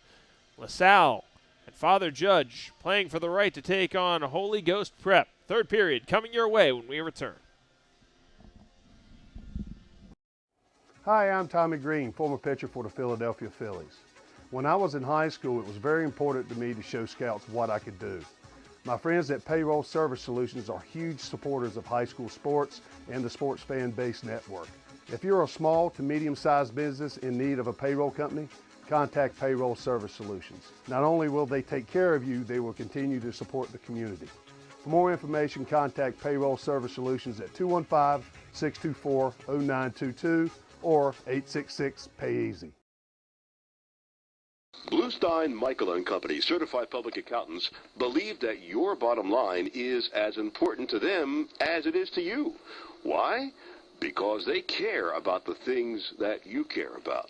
LaSalle and Father Judge playing for the right to take on Holy Ghost Prep. 3rd period coming your way when we return. Hi, I'm Tommy Green, former pitcher for the Philadelphia Phillies. When I was in high school, it was very important to me to show scouts what I could do. My friends at Payroll Service Solutions are huge supporters of high school sports and the Sports Fan Base Network. If you're a small to medium-sized business in need of a payroll company, contact Payroll Service Solutions. Not only will they take care of you, they will continue to support the community. For more information, contact Payroll Service Solutions at 215-624-0922 or 866-PAY-EASY. Bluestein, Michael & Company, certified public accountants, believe that your bottom line is as important to them as it is to you. Why? Because they care about the things that you care about.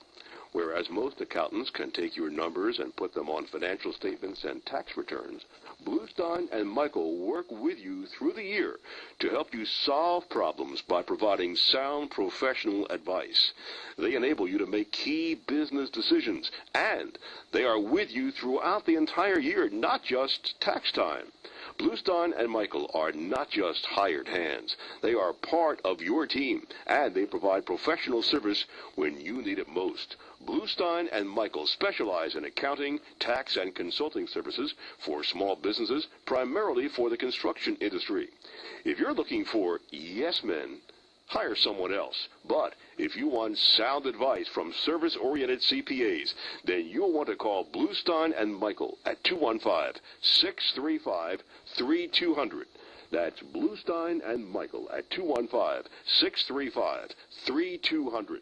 Whereas most accountants can take your numbers and put them on financial statements and tax returns, Bluestein and Michael work with you through the year to help you solve problems by providing sound professional advice. They enable you to make key business decisions, and they are with you throughout the entire year, not just tax time. Bluestein and Michael are not just hired hands. They are part of your team, and they provide professional service when you need it most. Bluestein and Michael specialize in accounting, tax, and consulting services for small businesses, primarily for the construction industry. If you're looking for yes men, hire someone else. But if you want sound advice from service-oriented CPAs, then you'll want to call Bluestein and Michael at 215-635-3200. That's Bluestein and Michael at 215-635-3200.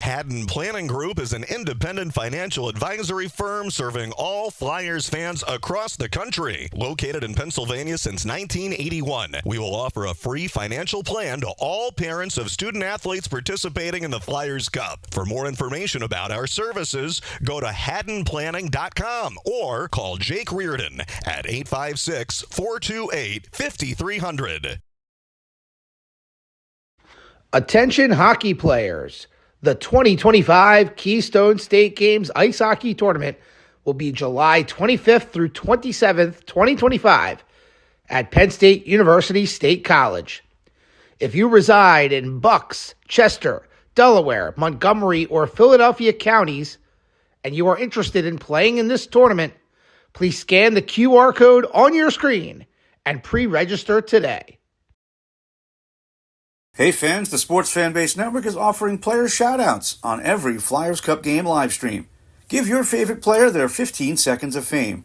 Haddon Planning Group is an independent financial advisory firm serving all Flyers fans across the country. Located in Pennsylvania since 1981, we will offer a free financial plan to all parents of student athletes participating in the Flyers Cup. For more information about our services, go to haddonplanning.com or call Jake Reardon at 856-428-5300. Attention hockey players. The 2025 Keystone State Games Ice Hockey Tournament will be July 25th through 27th, 2025 at Penn State University State College. If you reside in Bucks, Chester, Delaware, Montgomery, or Philadelphia counties, and you are interested in playing in this tournament, please scan the QR code on your screen and pre-register today. Hey fans, the Sports Fanbase Network is offering player shoutouts on every Flyers Cup game live stream. Give your favorite player their 15 seconds of fame.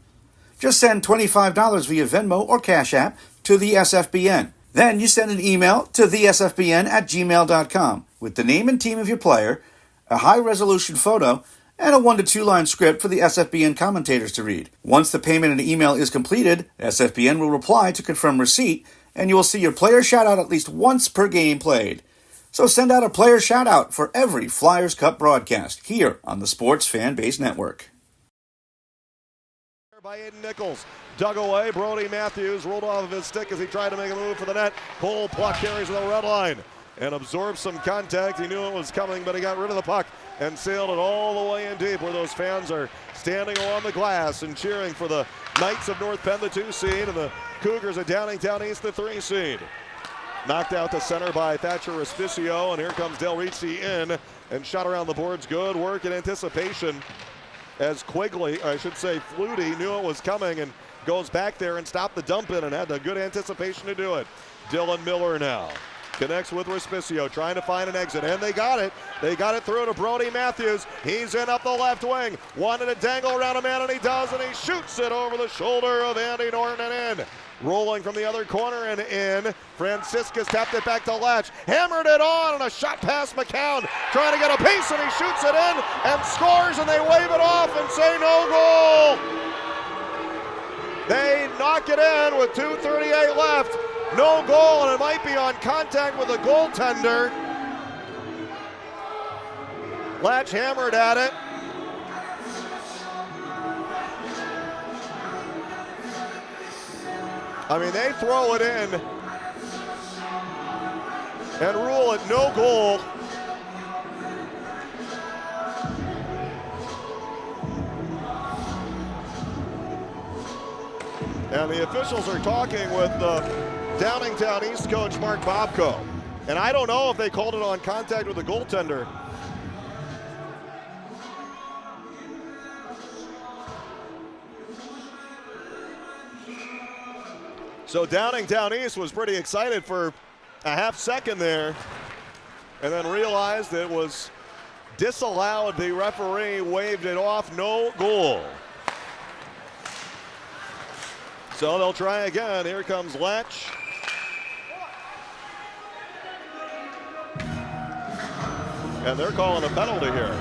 Just send $25 via Venmo or Cash App to the SFBN. Then you send an email to thesfbn@gmail.com with the name and team of your player, a high-resolution photo, and a 1 to 2 line script for the SFBN commentators to read. Once the payment and email is completed, SFBN will reply to confirm receipt, and you will see your player shout-out at least once per game played. So send out a player shout-out for every Flyers Cup broadcast here on the Sports Fanbase Network. By Aiden Nichols, dug away. Brody Matthews rolled off of his stick as he tried to make a move for the net. Cole Pluck carries to the red line and absorbs some contact. He knew it was coming, but he got rid of the puck and sailed it all the way in deep, where those fans are standing along the glass and cheering for the Knights of North Penn, the 2 seed, and the Cougars of Downingtown East, the 3 seed. Knocked out to center by Thatcher Respicio, and here comes Del Ricci in and shot around the boards. Good work in anticipation as Quigley, I should say Flutie, knew it was coming and goes back there and stopped the dump in and had the good anticipation to do it. Dylan Miller now connects with Respicio, trying to find an exit, and they got it. They got it through to Brody Matthews. He's in up the left wing. Wanted to dangle around a man, and he does, and he shoots it over the shoulder of Andy Norton and in. Rolling from the other corner and in. Franciscus tapped it back to Latch. Hammered it on, and a shot past McCown. Trying to get a piece, and he shoots it in and scores, and they wave it off and say no goal. They knock it in with 2:38 left. No goal, and it might be on contact with the goaltender. Latch hammered at it. I mean, they throw it in and rule it no goal. And the officials are talking with Downingtown East coach Mark Bobko. And I don't know if they called it on contact with the goaltender. So Downingtown East was pretty excited for a half second there and then realized it was disallowed. The referee waved it off, no goal. So they'll try again. Here comes Latch. And they're calling a penalty here.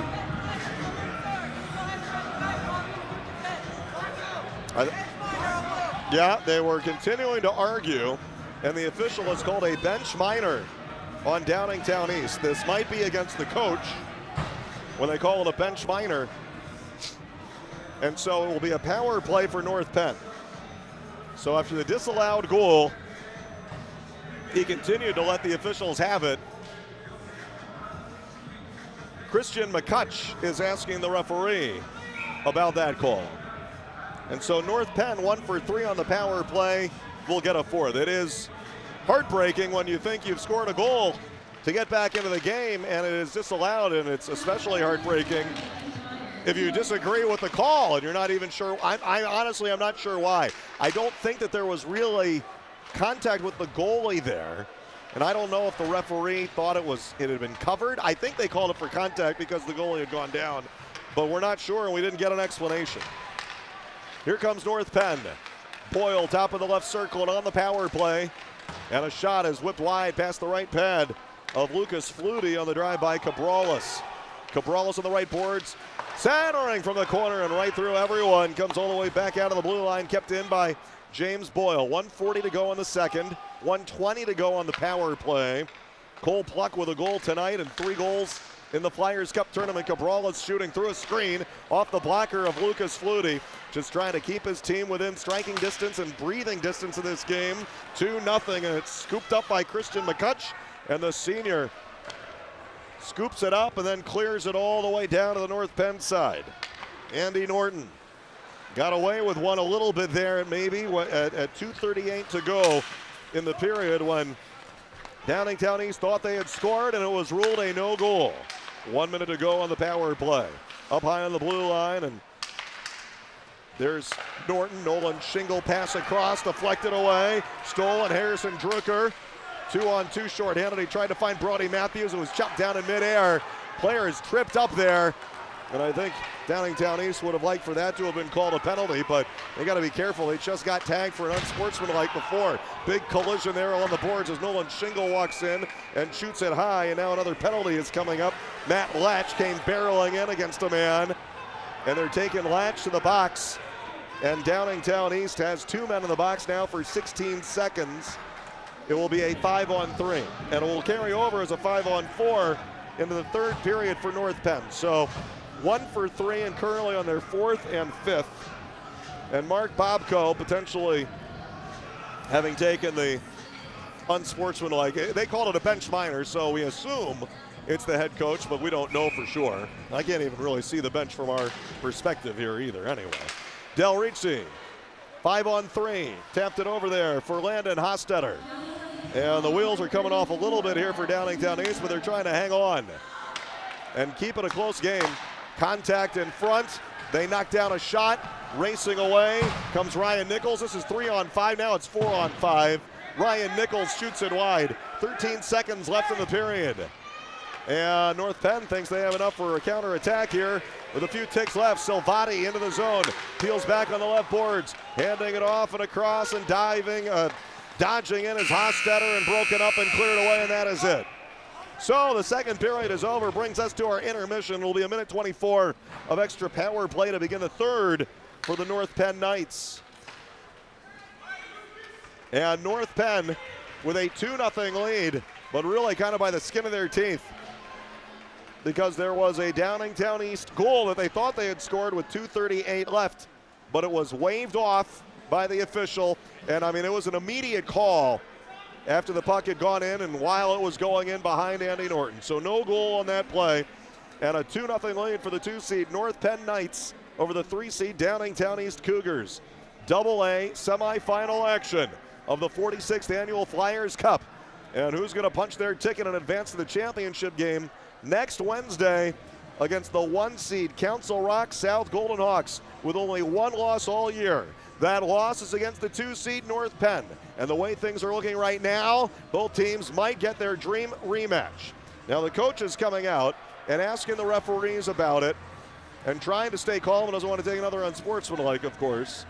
Yeah, they were continuing to argue, and the official has called a bench minor on Downingtown East. This might be against the coach when they call it a bench minor. And so it will be a power play for North Penn. So after the disallowed goal, he continued to let the officials have it. Christian McCutch is asking the referee about that call. And so North Penn, 1 for 3 on the power play, will get a 4th. It is heartbreaking when you think you've scored a goal to get back into the game, and it is disallowed, and it's especially heartbreaking if you disagree with the call and you're not even sure. I honestly, I'm not sure why. I don't think that there was really contact with the goalie there, and I don't know if the referee thought it had been covered. I think they called it for contact because the goalie had gone down, but we're not sure, and we didn't get an explanation. Here comes North Penn. Boyle, top of the left circle, and on the power play. And a shot is whipped wide past the right pad of Lucas Flutie on the drive by Cabrales. Cabrales on the right boards. Centering from the corner and right through everyone. Comes all the way back out of the blue line. Kept in by James Boyle. 1:40 to go in the second. 1:20 to go on the power play. Cole Pluck with a goal tonight and 3 goals in the Flyers Cup tournament. Cabrales shooting through a screen off the blocker of Lucas Flutie. Just trying to keep his team within striking distance and breathing distance of this game. 2-0, and it's scooped up by Christian McCutch. And the senior scoops it up and then clears it all the way down to the North Penn side. Andy Norton got away with one a little bit there maybe at 2:38 to go in the period when Downingtown East thought they had scored, and it was ruled a no goal. 1 minute to go on the power play. Up high on the blue line, and there's Norton. Nolan Shingle pass across, deflected away. Stolen. Harrison Drucker. 2-on-2 short-handed. He tried to find Brody Matthews. It was chopped down in midair. Player is tripped up there. And I think Downingtown East would have liked for that to have been called a penalty, but they got to be careful. They just got tagged for an unsportsmanlike before. Big collision there on the boards as Nolan Shingle walks in and shoots it high, and now another penalty is coming up. Matt Latch came barreling in against a man, and they're taking Latch to the box. And Downingtown East has 2 men in the box now for 16 seconds. It will be a 5-on-3, and it will carry over as a 5-on-4 into the third period for North Penn. So 1 for 3 and currently on their 4th and 5th. And Mark Bobko potentially having taken the unsportsmanlike. They called it a bench minor, so we assume it's the head coach, but we don't know for sure. I can't even really see the bench from our perspective here either anyway. Del Ricci, 5-on-3, tapped it over there for Landon Hostetter. And the wheels are coming off a little bit here for Downingtown East, but they're trying to hang on and keep it a close game. Contact in front. They knock down a shot. Racing away comes Ryan Nichols. This is 3-on-5 now. It's 4-on-5. Ryan Nichols shoots it wide. 13 seconds left in the period. And North Penn thinks they have enough for a counterattack here with a few ticks left. Silvati into the zone. Peels back on the left boards. Handing it off and across and dodging in is Hostetter and broken up and cleared away, and that is it. So the second period is over, brings us to our intermission. It will be a minute 24 of extra power play to begin the third for the North Penn Knights. And North Penn with a 2-0 lead, but really kind of by the skin of their teeth, because there was a Downingtown East goal that they thought they had scored with 2:38 left, but it was waved off by the official. And I mean, it was an immediate call after the puck had gone in and while it was going in behind Andy Norton. So no goal on that play, and a 2-0 lead for the 2-seed North Penn Knights over the 3-seed Downingtown East Cougars. AA semifinal action of the 46th annual Flyers Cup. And who's going to punch their ticket and advance to the championship game next Wednesday against the 1-seed Council Rock South Golden Hawks with only 1 loss all year. That loss is against the 2-seed North Penn. And the way things are looking right now, both teams might get their dream rematch. Now the coach is coming out and asking the referees about it and trying to stay calm and doesn't want to take another unsportsmanlike, of course,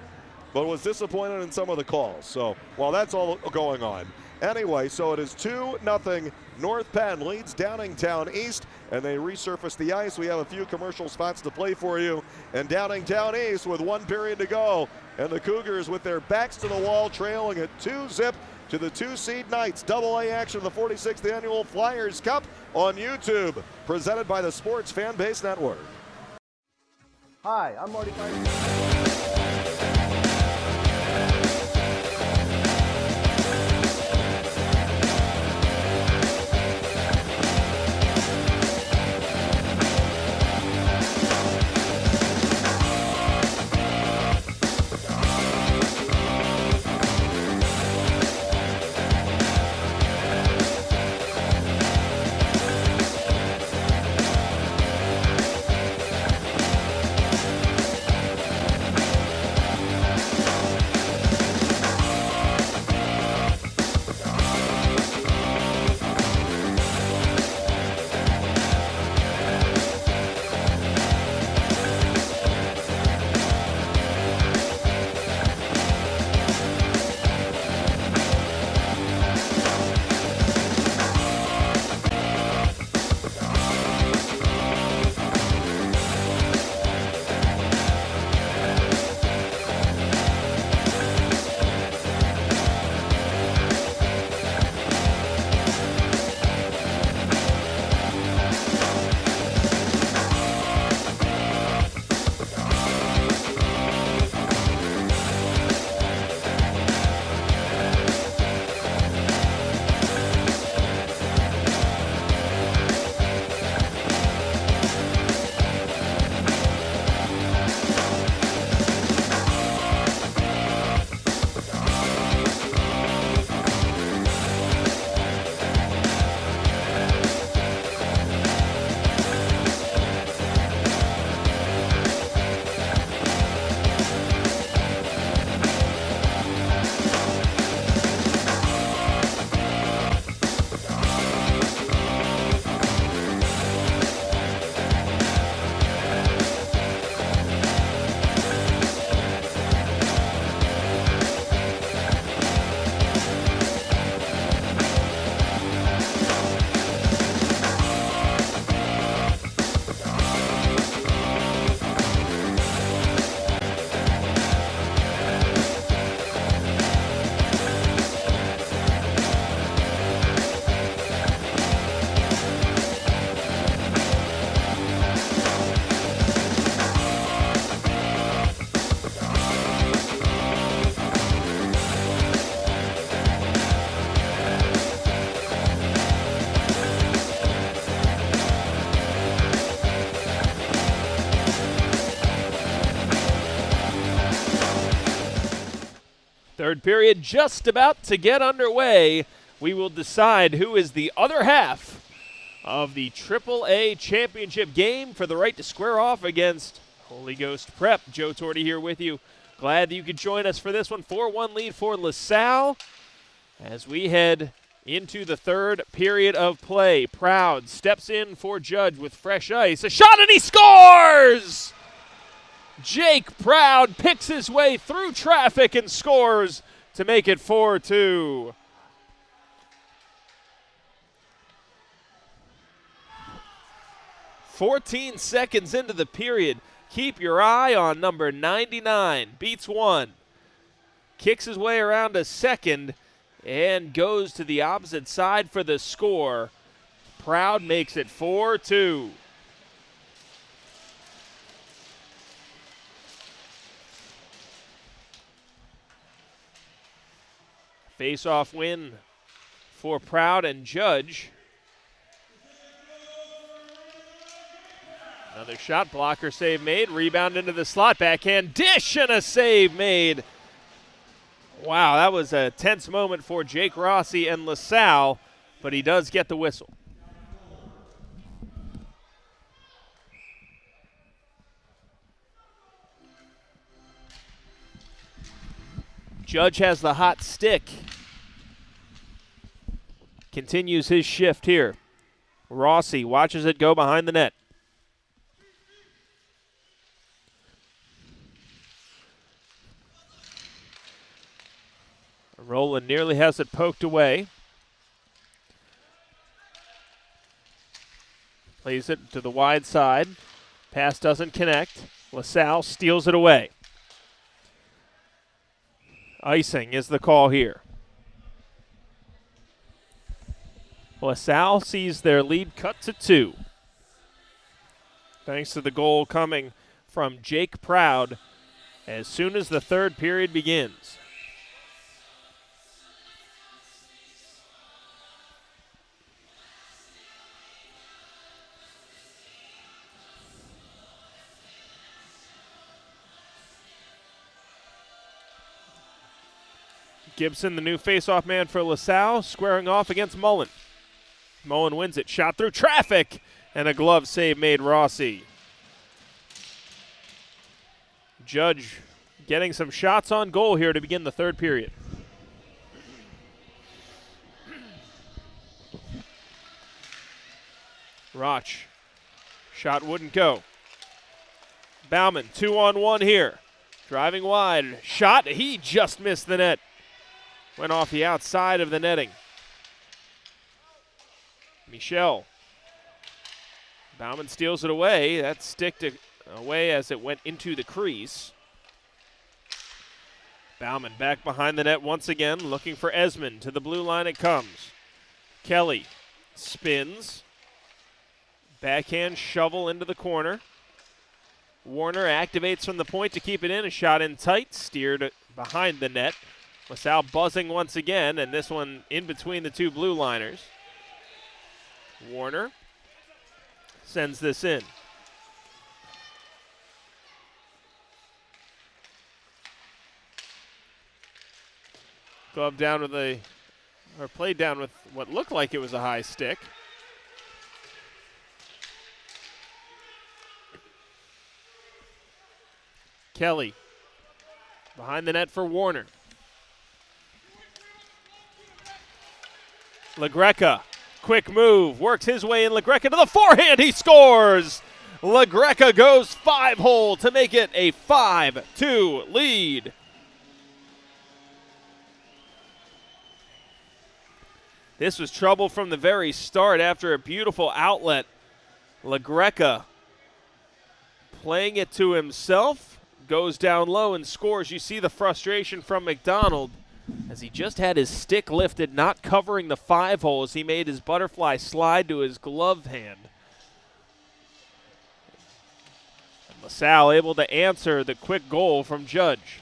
but was disappointed in some of the calls. So while that's all going on. Anyway, so it is 2-0. North Penn leads Downingtown East, and they resurface the ice. We have a few commercial spots to play for you. And Downingtown East with 1 period to go. And the Cougars with their backs to the wall, trailing at 2-0 to the 2-seed Knights. AA action of the 46th annual Flyers Cup on YouTube, presented by the Sports Fan Base Network. Hi, I'm Marty Fein. Third period just about to get underway. We will decide who is the other half of the AAA championship game for the right to square off against Holy Ghost Prep. Joe Torti here with you. Glad that you could join us for this one. 4-1 lead for LaSalle as we head into the third period of play. Proud steps in for Judge with fresh ice. A shot and he scores! Jake Proud picks his way through traffic and scores to make it 4-2. "14 seconds into the period. Keep your eye on number 99. Beats one. Kicks his way around a second and goes to the opposite side for the score. Proud makes it 4-2. Face-off win for Proud and Judge. Another shot blocker save made. Rebound into the slot. Backhand dish and a save made. Wow, that was a tense moment for Jake Rossi and LaSalle, but he does get the whistle. Judge has the hot stick. Continues his shift here. Rossi watches it go behind the net. Rowland nearly has it poked away. Plays it to the wide side. Pass doesn't connect. LaSalle steals it away. Icing is the call here. LaSalle sees their lead cut to 2. Thanks to the goal coming from Jake Proud as soon as the third period begins. Gibson, the new face-off man for LaSalle, squaring off against Mullen. Mullen wins it. Shot through traffic, and a glove save made Rossi. Judge getting some shots on goal here to begin the third period. Roch. Shot wouldn't go. Bauman, 2-on-1 here. Driving wide. Shot, he just missed the net. Went off the outside of the netting. Michel. Bauman steals it away. That sticked away as it went into the crease. Bauman back behind the net once again, looking for Esmond. To the blue line it comes. Kelly spins. Backhand shovel into the corner. Warner activates from the point to keep it in. A shot in tight, steered behind the net. LaSalle buzzing once again, and this one in between the two blue liners. Warner sends this in. Glove down with played down with what looked like it was a high stick. Kelly behind the net for Warner. LaGreca, quick move, works his way in. LaGreca to the forehand, he scores! LaGreca goes 5-hole to make it a 5-2 lead. This was trouble from the very start after a beautiful outlet. LaGreca playing it to himself, goes down low and scores. You see the frustration from McDonald as he just had his stick lifted, not covering the 5-hole as he made his butterfly slide to his glove hand. And LaSalle able to answer the quick goal from Judge.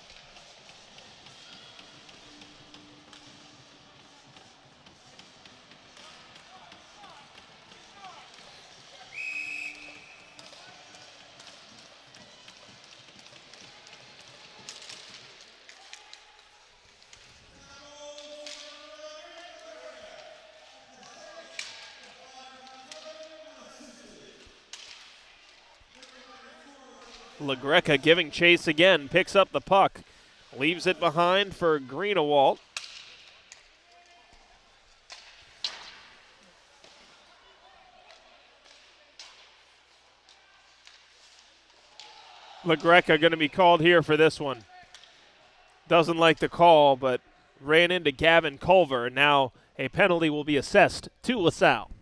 LaGreca giving chase again, picks up the puck, leaves it behind for Greenewalt. LaGreca going to be called here for this one. Doesn't like the call, but ran into Gavin Culver. Now a penalty will be assessed to LaSalle.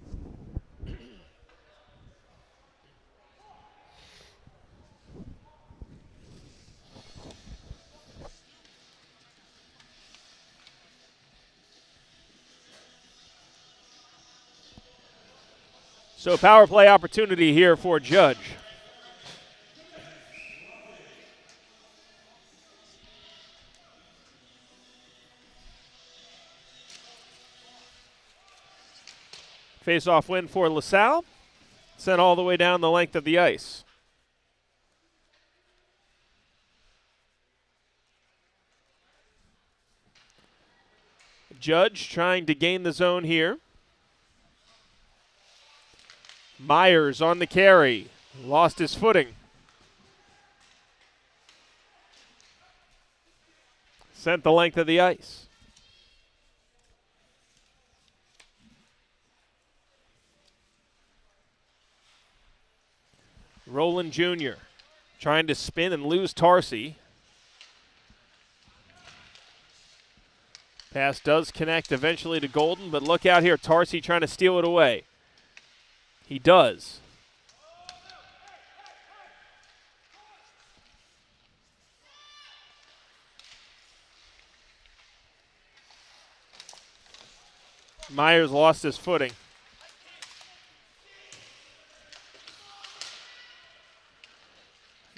So power play opportunity here for Judge. Face-off win for LaSalle. Sent all the way down the length of the ice. Judge trying to gain the zone here. Myers on the carry. Lost his footing. Sent the length of the ice. Roland Jr. trying to spin and lose Tarsi. Pass does connect eventually to Golden, but look out here. Tarsi trying to steal it away. He does. Myers lost his footing.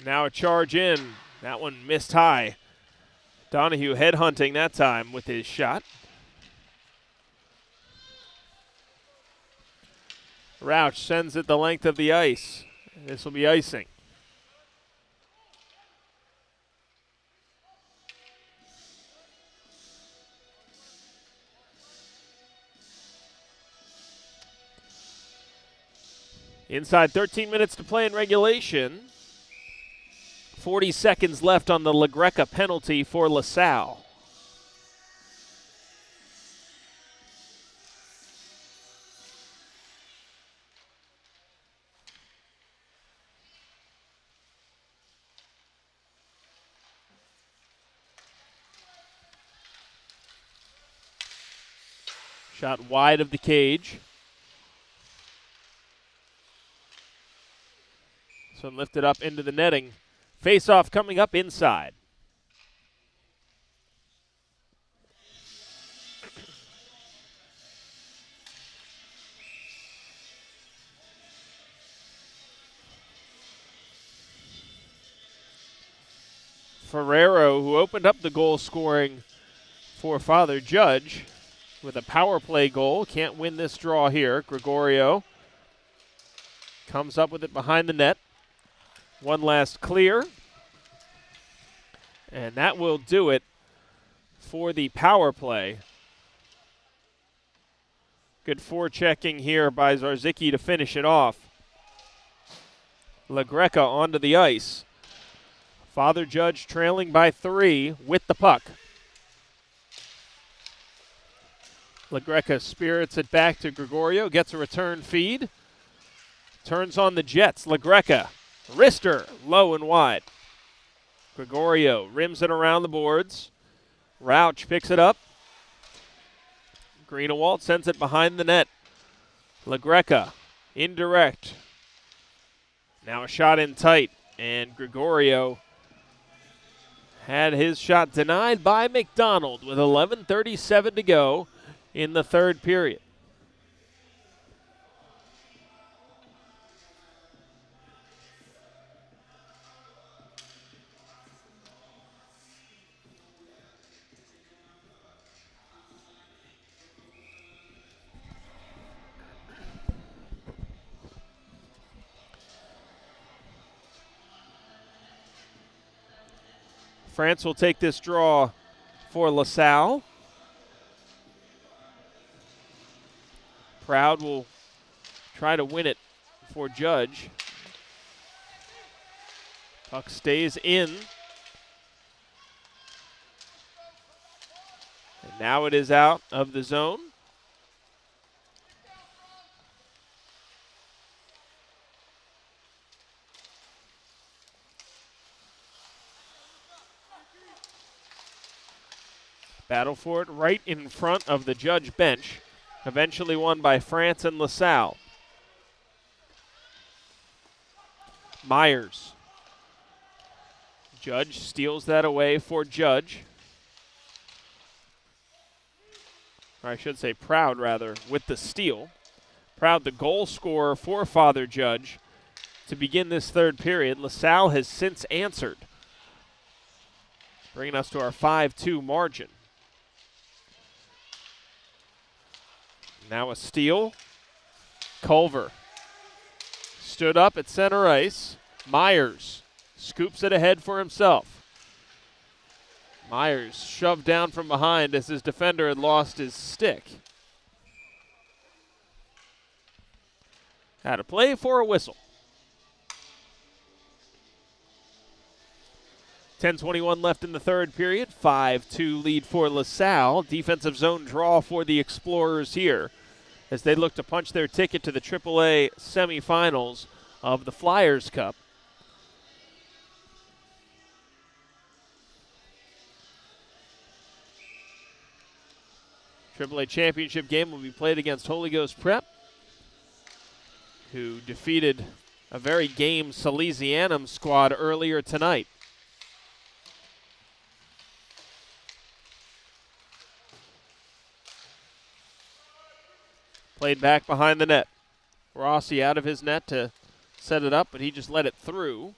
Now a charge in. That one missed high. Donahue headhunting that time with his shot. Rouch sends it the length of the ice. This will be icing. Inside 13 minutes to play in regulation. 40 seconds left on the LaGreca penalty for LaSalle. Shot wide of the cage. So lifted up into the netting. Face-off coming up inside. Ferrero, who opened up the goal scoring for Father Judge with a power play goal. Can't win this draw here. Gregorio comes up with it behind the net. One last clear. And that will do it for the power play. Good forechecking here by Zarzicki to finish it off. LaGreca onto the ice. Father Judge trailing by 3 with the puck. LaGreca spirits it back to Gregorio, gets a return feed. Turns on the Jets. LaGreca, wrister, low and wide. Gregorio rims it around the boards. Rouch picks it up. Greenewalt sends it behind the net. LaGreca, indirect. Now a shot in tight, and Gregorio had his shot denied by McDonald with 11:37 to go in the third period. France will take this draw for LaSalle. Proud will try to win it for Judge. Puck stays in. And now it is out of the zone. Battle for it right in front of the Judge bench. Eventually won by France and LaSalle. Myers. Judge steals that away for Judge. Or I should say Proud, rather, with the steal. Proud, the goal scorer for Father Judge to begin this third period. LaSalle has since answered, bringing us to our 5-2 margin. Now a steal. Culver stood up at center ice. Myers scoops it ahead for himself. Myers shoved down from behind as his defender had lost his stick. Had a play for a whistle. 10:21 left in the third period. 5-2 lead for LaSalle. Defensive zone draw for the Explorers here as they look to punch their ticket to the AAA Semifinals of the Flyers Cup. AAA championship game will be played against Holy Ghost Prep, who defeated a very game Salesianum squad earlier tonight. Played back behind the net. Rossi out of his net to set it up, but he just let it through.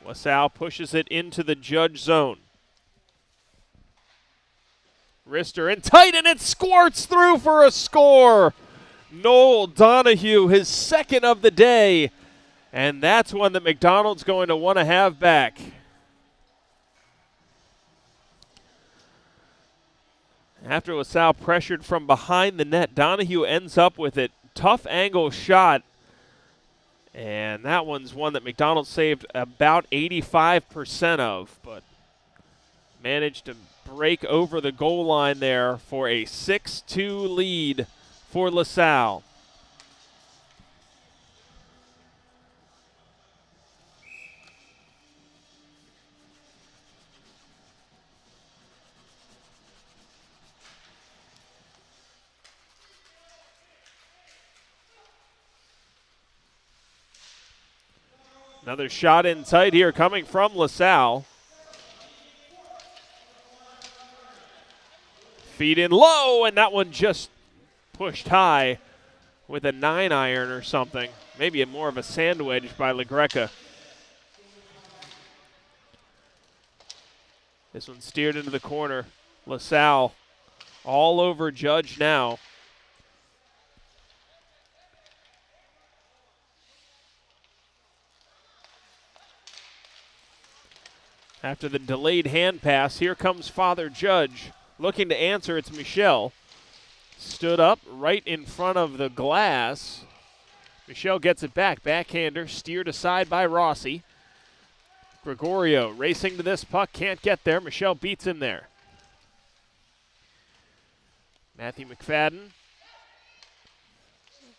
LaSalle pushes it into the Judge zone. Wrister in tight, and it squirts through for a score. Noel Donahue, his second of the day. And that's one that McDonald's going to want to have back. After LaSalle pressured from behind the net, Donahue ends up with it. Tough angle shot. And that one's one that McDonald saved about 85% of, but managed to break over the goal line there for a 6-2 lead for LaSalle. Another shot in tight here coming from LaSalle. Feed in low, and that one just pushed high with a 9-iron or something. Maybe more of a sand wedge by LaGreca. This one steered into the corner. LaSalle all over Judge now. After the delayed hand pass, here comes Father Judge. Looking to answer, it's Michel. Stood up right in front of the glass. Michel gets it back. Backhander steered aside by Rossi. Gregorio racing to this puck, can't get there. Michel beats him there. Matthew McFadden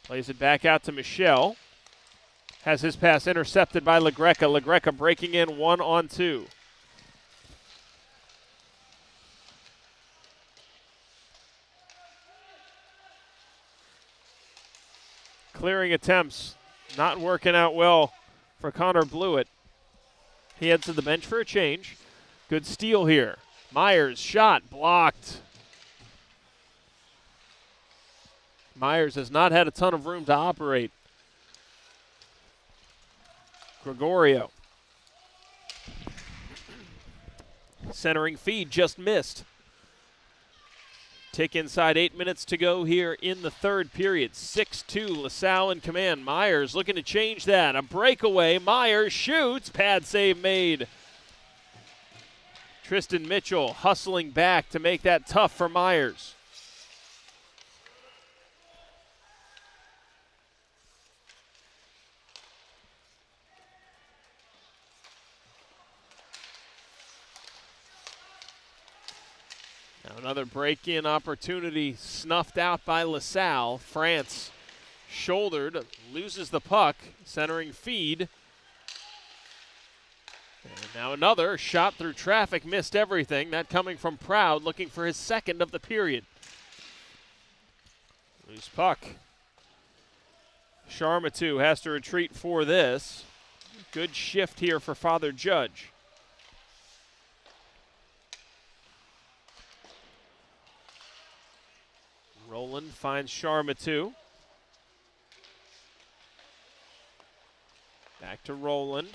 plays it back out to Michel. Has his pass intercepted by LaGreca. LaGreca breaking in 1-on-2. Clearing attempts not working out well for Connor Blewett. He heads to the bench for a change. Good steal here. Myers shot blocked. Myers has not had a ton of room to operate. Gregorio. Centering feed just missed. Tick inside 8 minutes to go here in the third period. 6-2, LaSalle in command. Myers looking to change that. A breakaway. Myers shoots. Pad save made. Tristan Mitchell hustling back to make that tough for Myers. Now another break-in opportunity snuffed out by LaSalle. France shouldered, loses the puck, centering feed. And now another shot through traffic, missed everything. That coming from Proud, looking for his second of the period. Loose puck. Charmatu has to retreat for this. Good shift here for Father Judge. Roland finds Charmatu. Back to Roland.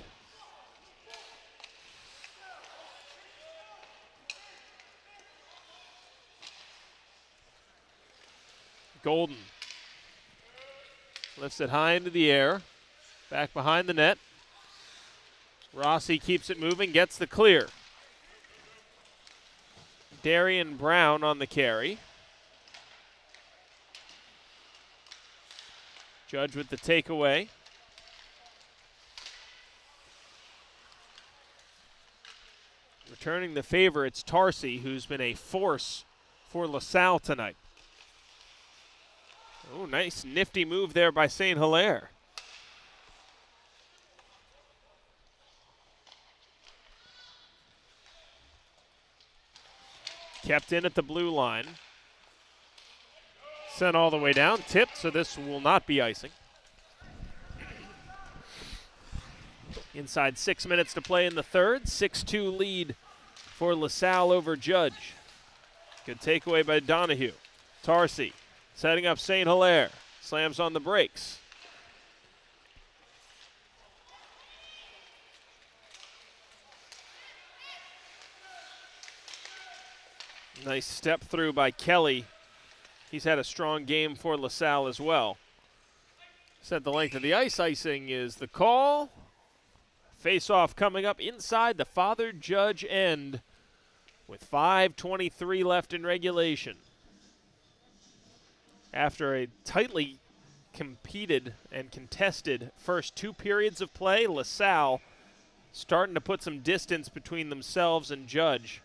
Golden lifts it high into the air. Back behind the net. Rossi keeps it moving, gets the clear. Darian Brown on the carry. Judge with the takeaway. Returning the favor, it's Tarsi, who's been a force for LaSalle tonight. Oh, nice nifty move there by St. Hilaire. Kept in at the blue line. Sent all the way down, tipped, so this will not be icing. Inside 6 minutes to play in the third. 6-2 lead for LaSalle over Judge. Good takeaway by Donahue. Tarsi setting up St. Hilaire. Slams on the brakes. Nice step through by Kelly. He's had a strong game for LaSalle as well. Set the length of the ice. Icing is the call. Face-off coming up inside the Father Judge end with 5:23 left in regulation. After a tightly competed and contested first 2 periods of play, LaSalle starting to put some distance between themselves and Judge.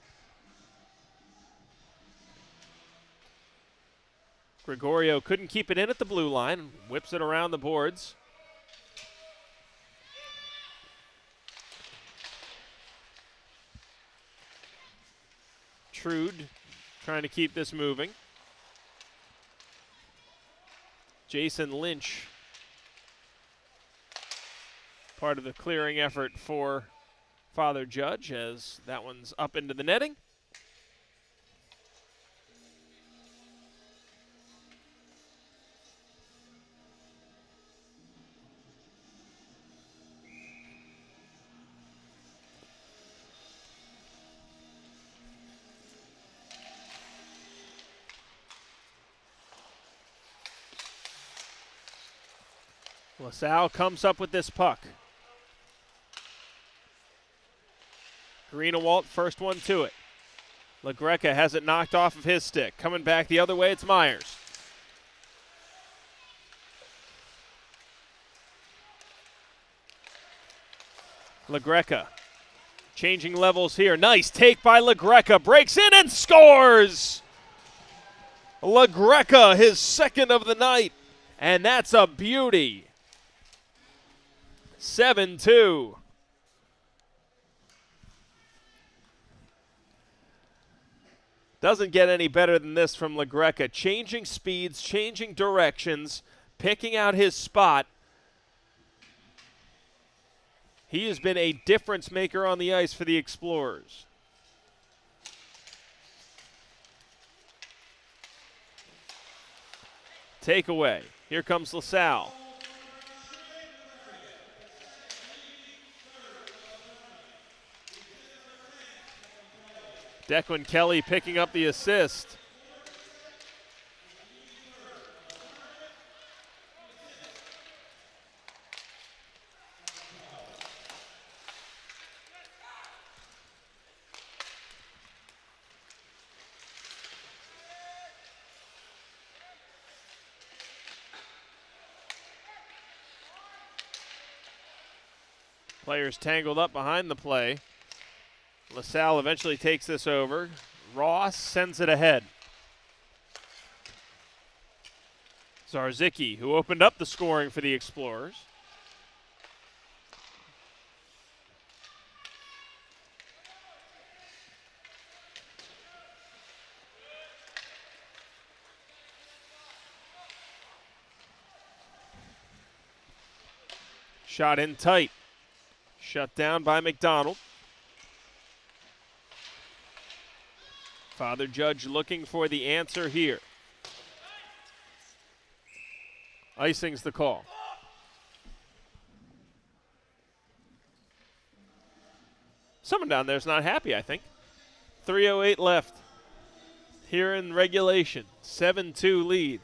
Gregorio couldn't keep it in at the blue line, whips it around the boards. Trude trying to keep this moving. Jason Lynch, part of the clearing effort for Father Judge, as that one's up into the netting. LaSalle comes up with this puck. Greenewalt, first one to it. LaGreca has it knocked off of his stick. Coming back the other way, it's Myers. LaGreca changing levels here. Nice take by LaGreca. Breaks in and scores! LaGreca, his second of the night. And that's a beauty. 7-2. Doesn't get any better than this from LaGreca. Changing speeds, changing directions, picking out his spot. He has been a difference maker on the ice for the Explorers. Takeaway. Here comes LaSalle. Declan Kelly picking up the assist. Players tangled up behind the play. LaSalle eventually takes this over. Ross sends it ahead. Zarzicki, who opened up the scoring for the Explorers. Shot in tight. Shut down by McDonald. Father Judge looking for the answer here. Icing's the call. Someone down there's not happy, I think. 3:08 left here in regulation. 7-2 lead.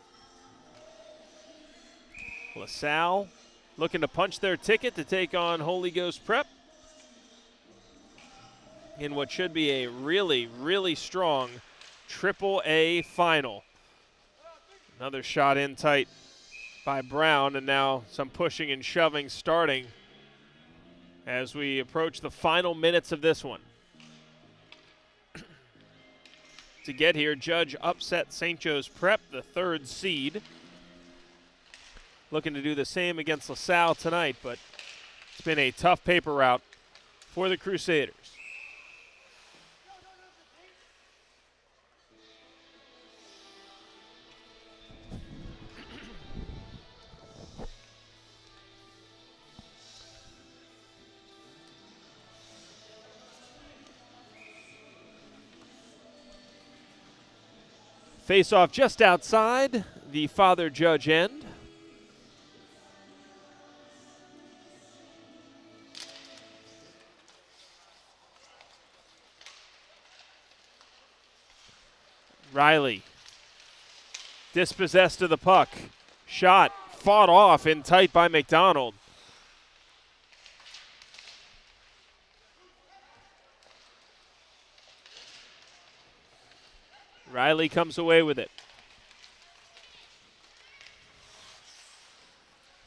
LaSalle looking to punch their ticket to take on Holy Ghost Prep in what should be a really, really strong AAA final. Another shot in tight by Brown, and now some pushing and shoving starting as we approach the final minutes of this one. To get here, Judge upset St. Joe's Prep, the 3rd seed. Looking to do the same against LaSalle tonight, but it's been a tough paper route for the Crusaders. Face off just outside the Father Judge end. Riley dispossessed of the puck. Shot fought off in tight by McDonald. Riley comes away with it.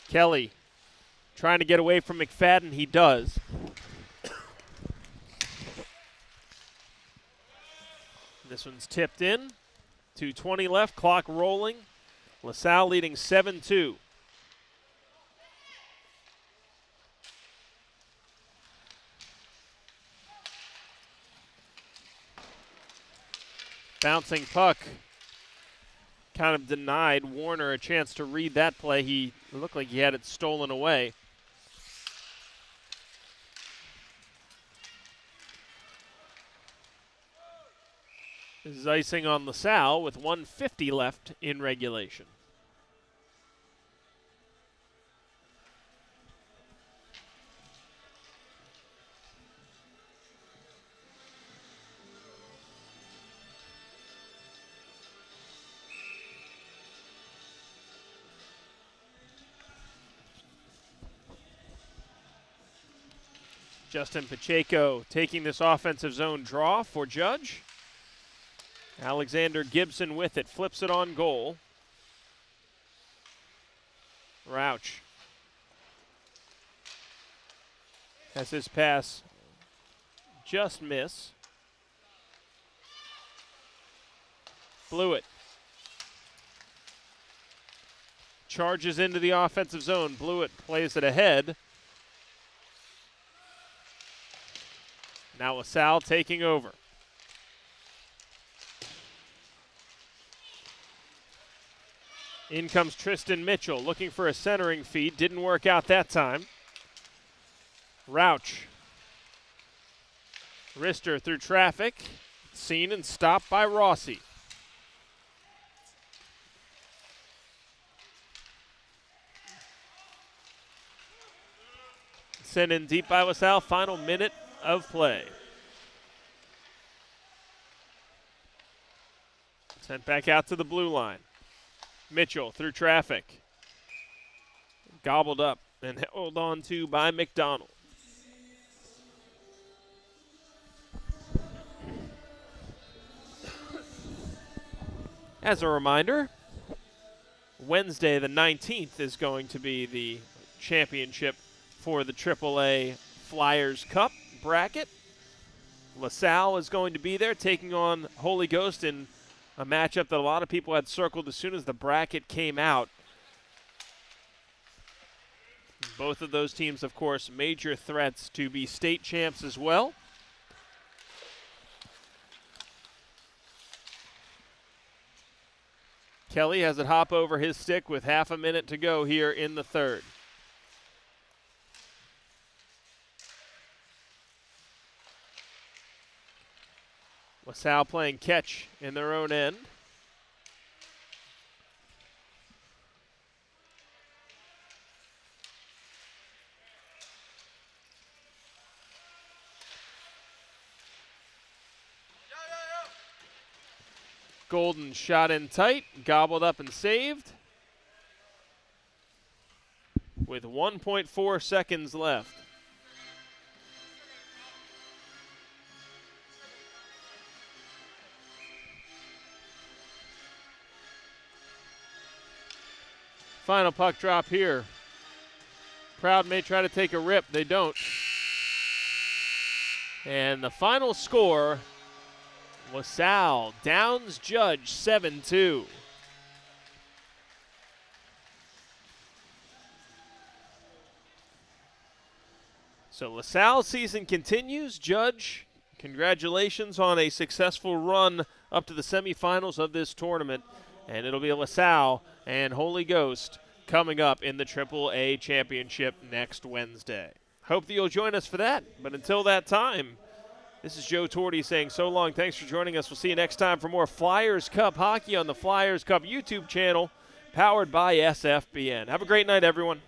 Kelly trying to get away from McFadden. He does. This one's tipped in. 2:20 left, clock rolling. LaSalle leading 7-2. Bouncing puck kind of denied Warner a chance to read that play. He looked like he had it stolen away. This is icing on LaSalle with 1:50 left in regulation. Justin Pacheco taking this offensive zone draw for Judge. Alexander Gibson with it, flips it on goal. Rauch has his pass just miss. Blewett charges into the offensive zone. Blewett plays it ahead. Now LaSalle taking over. In comes Tristan Mitchell looking for a centering feed. Didn't work out that time. Rauch. Rister through traffic. Seen and stopped by Rossi. Sent in deep by LaSalle. Final minute of play. Sent back out to the blue line. Mitchell through traffic. Gobbled up and held on to by McDonald. As a reminder, Wednesday the 19th is going to be the championship for the AAA Flyers Cup bracket. LaSalle is going to be there taking on Holy Ghost in a matchup that a lot of people had circled as soon as the bracket came out. Both of those teams, of course, major threats to be state champs as well. Kelly has it hop over his stick with half a minute to go here in the third. LaSalle playing catch in their own end. Golden shot in tight, gobbled up and saved. With 1.4 seconds left. Final puck drop here. Proud may try to take a rip. They don't. And the final score, LaSalle downs Judge 7-2. So LaSalle's season continues. Judge, congratulations on a successful run up to the semifinals of this tournament. And it'll be LaSalle and Holy Ghost coming up in the AAA Championship next Wednesday. Hope that you'll join us for that. But until that time, this is Joe Torti saying so long. Thanks for joining us. We'll see you next time for more Flyers Cup hockey on the Flyers Cup YouTube channel, powered by SFBN. Have a great night, everyone.